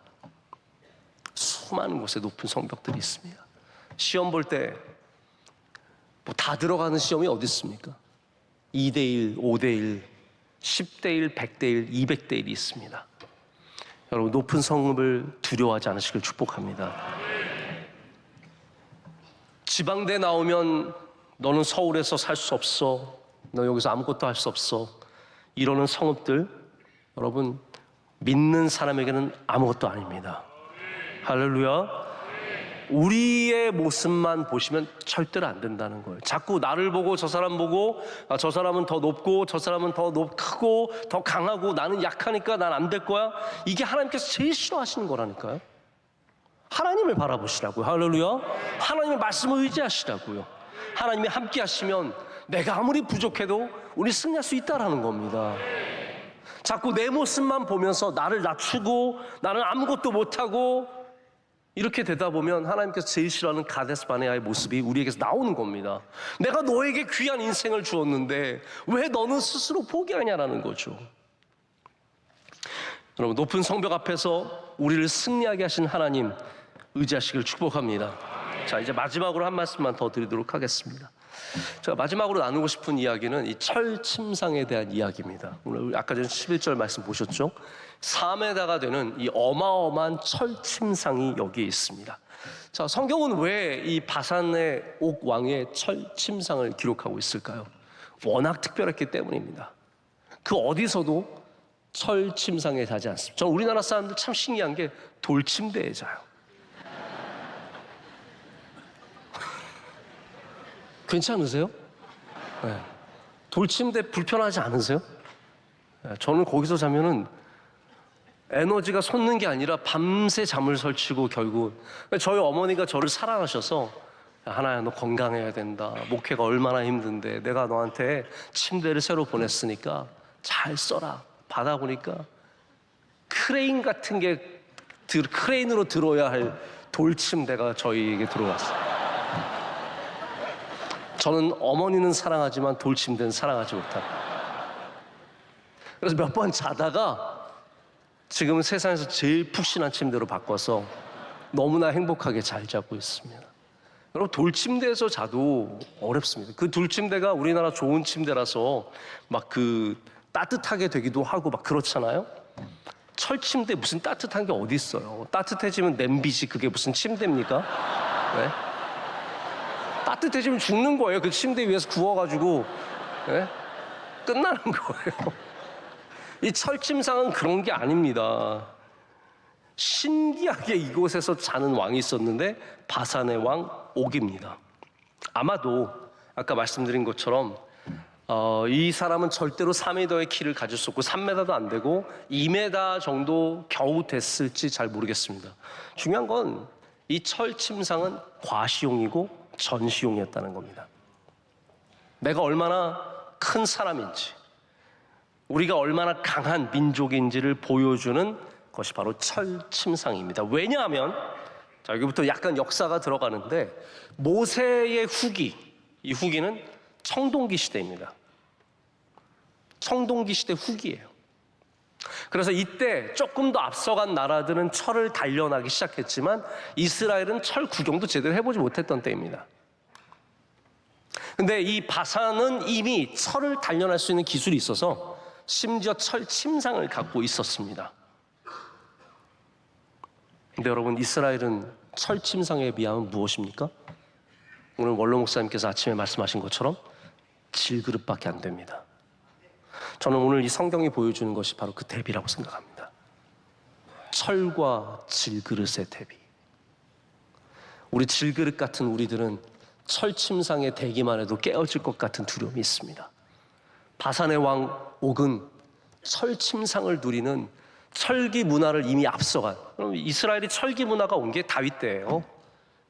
Speaker 2: 수많은 곳에 높은 성벽들이 있습니다. 시험 볼 때 다 들어가는 시험이 어디 있습니까? 2대1, 5대1, 10대1, 100대1, 200대1이 있습니다. 여러분, 높은 성읍을 두려워하지 않으시길 축복합니다. 지방대 나오면 너는 서울에서 살 수 없어, 너 여기서 아무것도 할 수 없어, 이러는 성읍들, 여러분, 믿는 사람에게는 아무것도 아닙니다. 할렐루야. 우리의 모습만 보시면 절대로 안 된다는 거예요. 자꾸 나를 보고 저 사람 보고 저 사람은 더 높고 저 사람은 더 크고 더 강하고 나는 약하니까 난 안 될 거야. 이게 하나님께서 제일 싫어하시는 거라니까요. 하나님을 바라보시라고요. 할렐루야. 하나님의 말씀을 의지하시라고요. 하나님이 함께 하시면 내가 아무리 부족해도 우리 승리할 수 있다라는 겁니다. 자꾸 내 모습만 보면서 나를 낮추고 나는 아무것도 못하고 이렇게 되다 보면 하나님께서 제일 싫어하는 가데스 바네아의 모습이 우리에게서 나오는 겁니다. 내가 너에게 귀한 인생을 주었는데 왜 너는 스스로 포기하냐라는 거죠. 여러분, 높은 성벽 앞에서 우리를 승리하게 하신 하나님 의지하시길 축복합니다. 자, 이제 마지막으로 한 말씀만 더 드리도록 하겠습니다. 제가 마지막으로 나누고 싶은 이야기는 이 철침상에 대한 이야기입니다. 오늘 아까 전에 11절 말씀 보셨죠? 4m가 되는 이 어마어마한 철침상이 여기에 있습니다. 자, 성경은 왜 이 바산의 옥 왕의 철침상을 기록하고 있을까요? 워낙 특별했기 때문입니다. 그 어디서도 철침상에 자지 않습니다. 저는 우리나라 사람들 참 신기한 게 돌침대에 자요. 괜찮으세요? 네. 돌침대 불편하지 않으세요? 네. 저는 거기서 자면은 에너지가 솟는 게 아니라 밤새 잠을 설치고 결국 저희 어머니가 저를 사랑하셔서 하나야 너 건강해야 된다. 목회가 얼마나 힘든데 내가 너한테 침대를 새로 보냈으니까 잘 써라. 받아보니까 크레인 같은 게 크레인으로 들어야 할 돌침대가 저희에게 들어왔어요. 저는 어머니는 사랑하지만 돌침대는 사랑하지 못합니다. 그래서 몇 번 자다가 지금은 세상에서 제일 푹신한 침대로 바꿔서 너무나 행복하게 잘 자고 있습니다. 여러분, 돌침대에서 자도 어렵습니다. 그 돌침대가 우리나라 좋은 침대라서 막 그 따뜻하게 되기도 하고 막 그렇잖아요. 철침대 무슨 따뜻한 게 어디 있어요? 따뜻해지면 냄비지 그게 무슨 침대입니까? 네? 따뜻해지면 죽는 거예요. 그 침대 위에서 구워가지고 네? 끝나는 거예요. 이 철침상은 그런 게 아닙니다. 신기하게 이곳에서 자는 왕이 있었는데 바산의 왕 옥입니다. 아마도 아까 말씀드린 것처럼 이 사람은 절대로 4m의 키를 가질 수 없고 3m도 안 되고 2m 정도 겨우 됐을지 잘 모르겠습니다. 중요한 건 이 철침상은 과시용이고 전시용이었다는 겁니다. 내가 얼마나 큰 사람인지 우리가 얼마나 강한 민족인지를 보여주는 것이 바로 철침상입니다. 왜냐하면 자, 여기부터 약간 역사가 들어가는데 모세의 후기, 이 후기는 청동기 시대입니다. 청동기 시대 후기예요. 그래서 이때 조금 더 앞서간 나라들은 철을 단련하기 시작했지만 이스라엘은 철 구경도 제대로 해보지 못했던 때입니다. 근데 이 바산은 이미 철을 단련할 수 있는 기술이 있어서 심지어 철 침상을 갖고 있었습니다. 근데 여러분, 이스라엘은 철 침상에 비하면 무엇입니까? 오늘 원로 목사님께서 아침에 말씀하신 것처럼 질그릇밖에 안 됩니다. 저는 오늘 이 성경이 보여주는 것이 바로 그 대비라고 생각합니다. 철과 질그릇의 대비. 우리 질그릇 같은 우리들은 철침상에 대기만 해도 깨어질 것 같은 두려움이 있습니다. 바산의 왕 옥은 철침상을 누리는 철기 문화를 이미 앞서간, 그럼 이스라엘이 철기 문화가 온 게 다윗 때예요.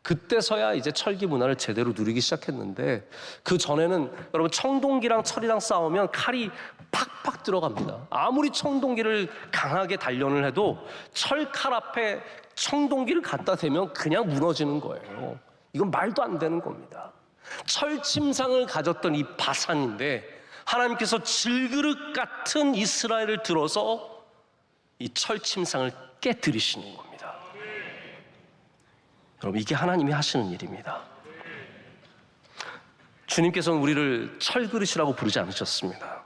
Speaker 2: 그때서야 이제 철기 문화를 제대로 누리기 시작했는데 그 전에는 여러분 청동기랑 철이랑 싸우면 칼이 팍팍 들어갑니다. 아무리 청동기를 강하게 단련을 해도 철칼 앞에 청동기를 갖다 대면 그냥 무너지는 거예요. 이건 말도 안 되는 겁니다. 철침상을 가졌던 이 바산인데 하나님께서 질그릇 같은 이스라엘을 들어서 이 철침상을 깨뜨리시는 겁니다. 여러분, 이게 하나님이 하시는 일입니다. 주님께서는 우리를 철그릇이라고 부르지 않으셨습니다.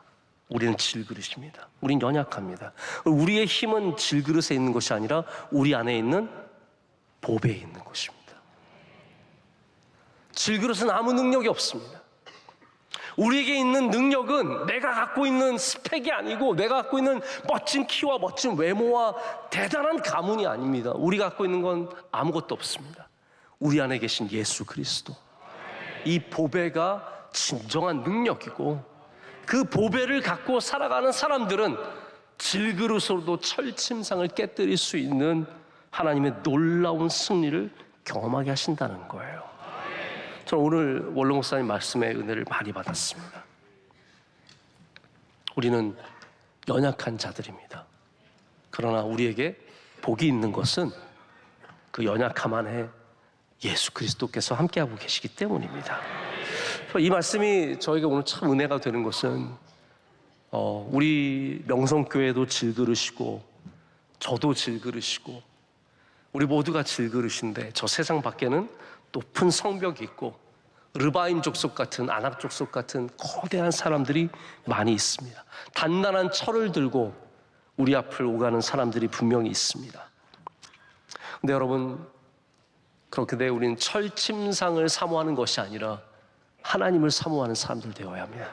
Speaker 2: 우리는 질그릇입니다. 우린 연약합니다. 우리의 힘은 질그릇에 있는 것이 아니라 우리 안에 있는 보배에 있는 것입니다. 질그릇은 아무 능력이 없습니다. 우리에게 있는 능력은 내가 갖고 있는 스펙이 아니고 내가 갖고 있는 멋진 키와 멋진 외모와 대단한 가문이 아닙니다. 우리가 갖고 있는 건 아무것도 없습니다. 우리 안에 계신 예수 그리스도, 이 보배가 진정한 능력이고 그 보배를 갖고 살아가는 사람들은 질그릇으로도 철침상을 깨뜨릴 수 있는 하나님의 놀라운 승리를 경험하게 하신다는 거예요. 저는 오늘 원로 목사님 말씀의 은혜를 많이 받았습니다. 우리는 연약한 자들입니다. 그러나 우리에게 복이 있는 것은 그 연약함 안에 예수 그리스도께서 함께하고 계시기 때문입니다. 이 말씀이 저에게 오늘 참 은혜가 되는 것은 우리 명성교회도 질그릇이고 저도 질그릇이고 우리 모두가 질그릇인데 저 세상 밖에는 높은 성벽이 있고 르바임 족속 같은 아낙 족속 같은 거대한 사람들이 많이 있습니다. 단단한 철을 들고 우리 앞을 오가는 사람들이 분명히 있습니다. 근데 여러분, 그렇게 돼 우리는 철침상을 사모하는 것이 아니라 하나님을 사모하는 사람들 되어야 합니다.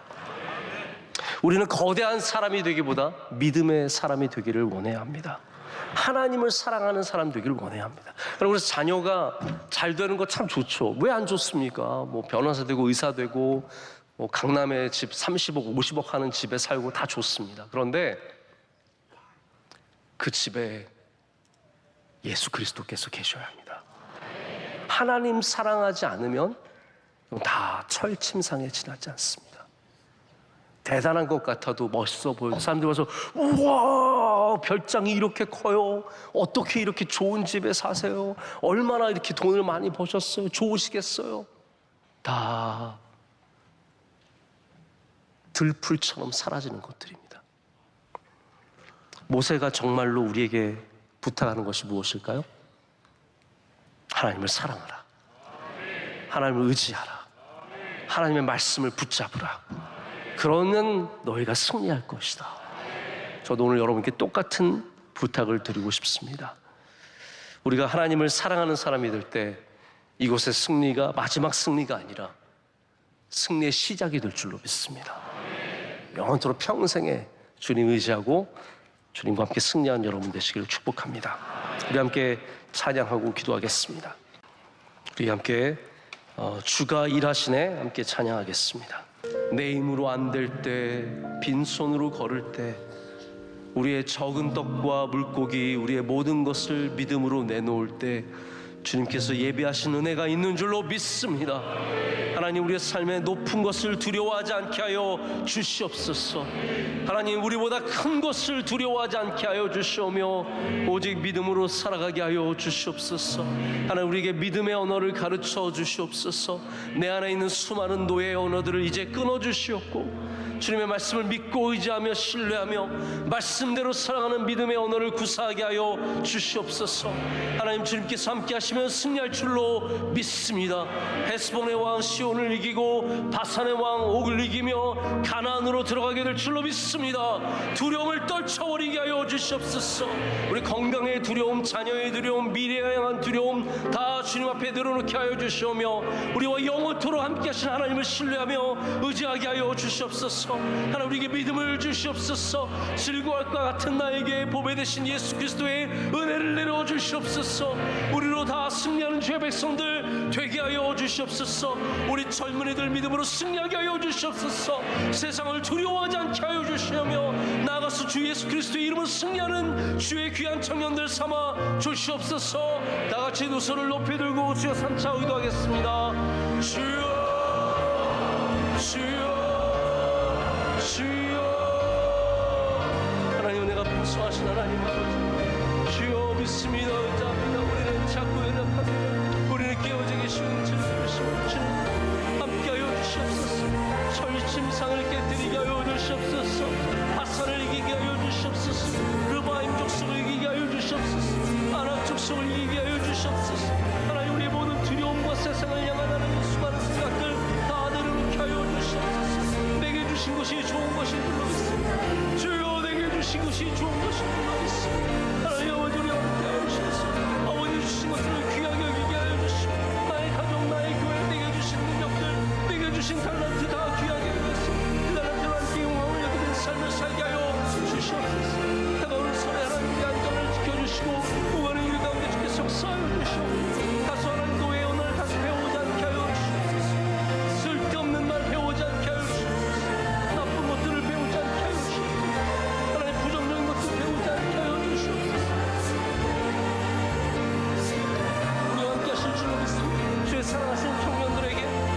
Speaker 2: 우리는 거대한 사람이 되기보다 믿음의 사람이 되기를 원해야 합니다. 하나님을 사랑하는 사람 되기를 원해야 합니다. 그래서 자녀가 잘 되는 거 참 좋죠. 왜 안 좋습니까? 뭐 변호사 되고 의사 되고 뭐 강남에 집 30억 50억 하는 집에 살고 다 좋습니다. 그런데 그 집에 예수 그리스도께서 계셔야 합니다. 하나님 사랑하지 않으면 다 철침상에 지나지 않습니다. 대단한 것 같아도 멋있어 보여요. 사람들이 와서 우와 별장이 이렇게 커요. 어떻게 이렇게 좋은 집에 사세요? 얼마나 이렇게 돈을 많이 버셨어요? 좋으시겠어요? 다 들풀처럼 사라지는 것들입니다. 모세가 정말로 우리에게 부탁하는 것이 무엇일까요? 하나님을 사랑하라. 하나님을 의지하라. 하나님의 말씀을 붙잡으라. 그러면 너희가 승리할 것이다. 저도 오늘 여러분께 똑같은 부탁을 드리고 싶습니다. 우리가 하나님을 사랑하는 사람이 될 때 이곳의 승리가 마지막 승리가 아니라 승리의 시작이 될 줄로 믿습니다. 영원토록 평생에 주님 의지하고 주님과 함께 승리한 여러분 되시기를 축복합니다. 우리 함께 찬양하고 기도하겠습니다. 우리 함께 주가 일하시네 함께 찬양하겠습니다. 내 힘으로 안 될 때, 빈손으로 걸을 때, 우리의 적은 떡과 물고기, 우리의 모든 것을 믿음으로 내놓을 때 주님께서 예비하신 은혜가 있는 줄로 믿습니다. 하나님, 우리의 삶에 높은 것을 두려워하지 않게 하여 주시옵소서. 하나님, 우리보다 큰 것을 두려워하지 않게 하여 주시오며 오직 믿음으로 살아가게 하여 주시옵소서. 하나님, 우리에게 믿음의 언어를 가르쳐 주시옵소서. 내 안에 있는 수많은 노예의 언어들을 이제 끊어 주시옵고 주님의 말씀을 믿고 의지하며 신뢰하며 말씀대로 살아가는 믿음의 언어를 구사하게 하여 주시옵소서. 하나님, 주님께서 함께 하시면 승리할 줄로 믿습니다. 헤스본의 왕 시온을 이기고 바산의 왕 옥을 이기며 가나안으로 들어가게 될 줄로 믿습니다. 두려움을 떨쳐버리게 하여 주시옵소서. 우리 건강의 두려움, 자녀의 두려움, 미래에 향한 두려움 다 주님 앞에 내려놓게 하여 주시오며 우리와 영원토록 함께 하신 하나님을 신뢰하며 의지하게 하여 주시옵소서. 하나님, 우리에게 믿음을 주시옵소서. 즐거워할 것 같은 나에게 보배 되신 예수 그리스도의 은혜를 내려 주시옵소서. 우리로 다 승리하는 주의 백성들 되게 하여 주시옵소서. 우리 젊은이들 믿음으로 승리하게 하여 주시옵소서. 세상을 두려워하지 않게 하여 주시며 나아가서 주 예수 그리스도의 이름으로 승리하는 주의 귀한 청년들 삼아 주시옵소서. 다같이 두 손을 높이 들고 주여 삼차 기도하겠습니다. 주여, 주여, 주여. 하나님, 은혜가 풍성하신 하나님 아버지, 주여 믿습니다. 의지합니다. 우리는 자꾸 연약합니다. 우리는 깨어져 계시는 주를 주님 함께하여 주시옵소서. 철침상을 깨뜨리게 하여 주시옵소서. 바산을 이기게 하여 주시옵소서. 르바임 족속을 이기게 하여 주시옵소서. 아낙 족속을 이기게 하여 주시옵소서. 하나님, 우리의 모든 두려움과 세상을 향한 하나님의 수많은 생각들 다 내려놓게 하여 주시옵소서. 내게 주신 것이 좋은 것인 줄로 믿습니다. 주여, 내게 주신 것이 좋은 것인 줄로 믿습니다. 하나님 아버지, 우리 함께 하여 주셔서 아버지 주신 것들을 귀하게 여기게 하여 주시고 나의 가족, 나의 교회, 내게 주신 능력들, 내게 주신 달란트 다 귀하게 여기겠습니다. 그 달란트와 함께 영광을 여기는 삶을 살게 하여 주시옵소서. 다가오는 설에 하나님의 안전을 지켜주시고 우원의 일 가운데 주께서 역사하여 주시옵소서. 다소 하나님 노예의 언어를 다시 배우지 않게 하여 주시옵소서. 쓸데없는 말 배우지 않게 하여 주시옵소서. 나쁜 것들을 배우지 않게 하여 주시옵소서. 하나님, 부정적인 것들 배우지 않게 하여 주시옵소서. 우리와 함께 하실 줄로 믿습니다. 주의 사랑하시는 청년들에게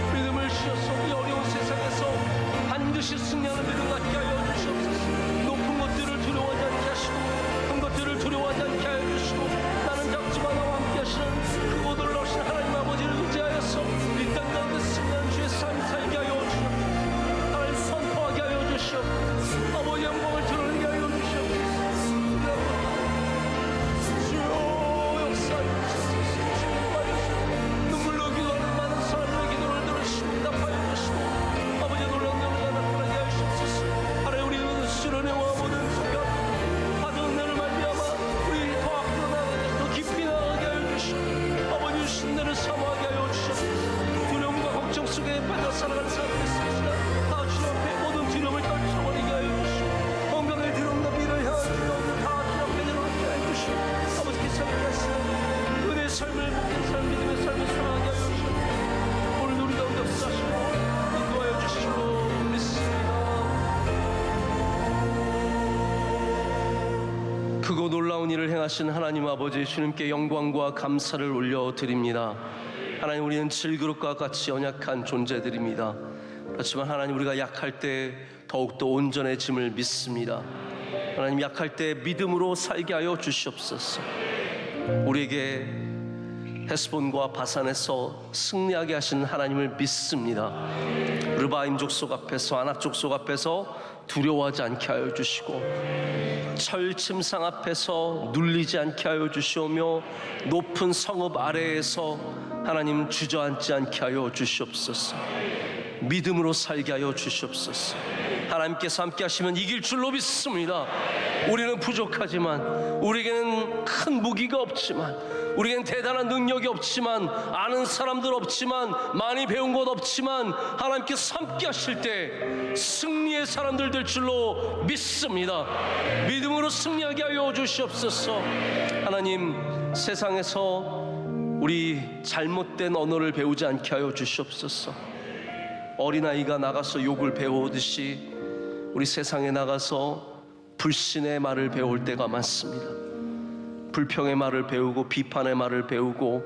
Speaker 2: 크고 놀라운 일을 행하신 하나님 아버지, 주님께 영광과 감사를 올려드립니다. 하나님, 우리는 질그릇과 같이 연약한 존재들입니다. 그렇지만 하나님, 우리가 약할 때 더욱더 온전해짐을 믿습니다. 하나님, 약할 때 믿음으로 살게 하여 주시옵소서. 우리에게 헤스본과 바산에서 승리하게 하신 하나님을 믿습니다. 르바임 족속 앞에서, 아낙 족속 앞에서 두려워하지 않게 하여 주시고, 철 침상 앞에서 눌리지 않게 하여 주시오며, 높은 성읍 아래에서 하나님 주저앉지 않게 하여 주시옵소서. 믿음으로 살게 하여 주시옵소서. 하나님께서 함께 하시면 이길 줄로 믿습니다. 우리는 부족하지만, 우리에게는 큰 무기가 없지만, 우리에겐 대단한 능력이 없지만, 아는 사람들 없지만, 많이 배운 것 없지만, 하나님께서 함께 하실 때 승리의 사람들 될 줄로 믿습니다. 믿음으로 승리하게 하여 주시옵소서. 하나님, 세상에서 우리 잘못된 언어를 배우지 않게 하여 주시옵소서. 어린아이가 나가서 욕을 배우듯이 우리 세상에 나가서 불신의 말을 배울 때가 많습니다. 불평의 말을 배우고 비판의 말을 배우고,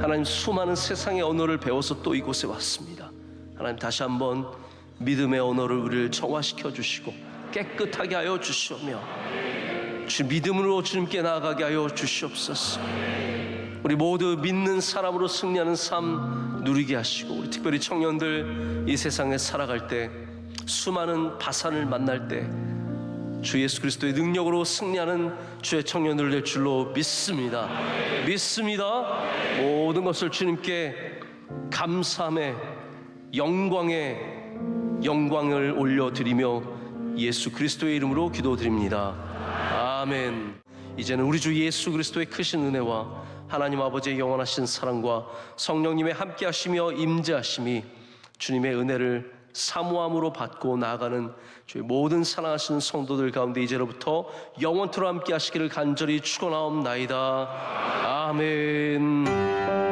Speaker 2: 하나님, 수많은 세상의 언어를 배워서 또 이곳에 왔습니다. 하나님, 다시 한번 믿음의 언어를 우리를 정화시켜 주시고 깨끗하게 하여 주시오며, 주 믿음으로 주님께 나아가게 하여 주시옵소서. 우리 모두 믿는 사람으로 승리하는 삶 누리게 하시고, 우리 특별히 청년들 이 세상에 살아갈 때, 수많은 바산을 만날 때 주 예수 그리스도의 능력으로 승리하는 주의 청년들 될 줄로 믿습니다. 믿습니다. 모든 것을 주님께 감사함에 영광을 올려드리며 예수 그리스도의 이름으로 기도드립니다. 아멘. 이제는 우리 주 예수 그리스도의 크신 은혜와 하나님 아버지의 영원하신 사랑과 성령님의 함께하시며 임재하심이 주님의 은혜를 사모함으로 받고 나아가는 주의 모든 사랑하시는 성도들 가운데 이제로부터 영원토록 함께하시기를 간절히 축원하옵나이다. 아멘.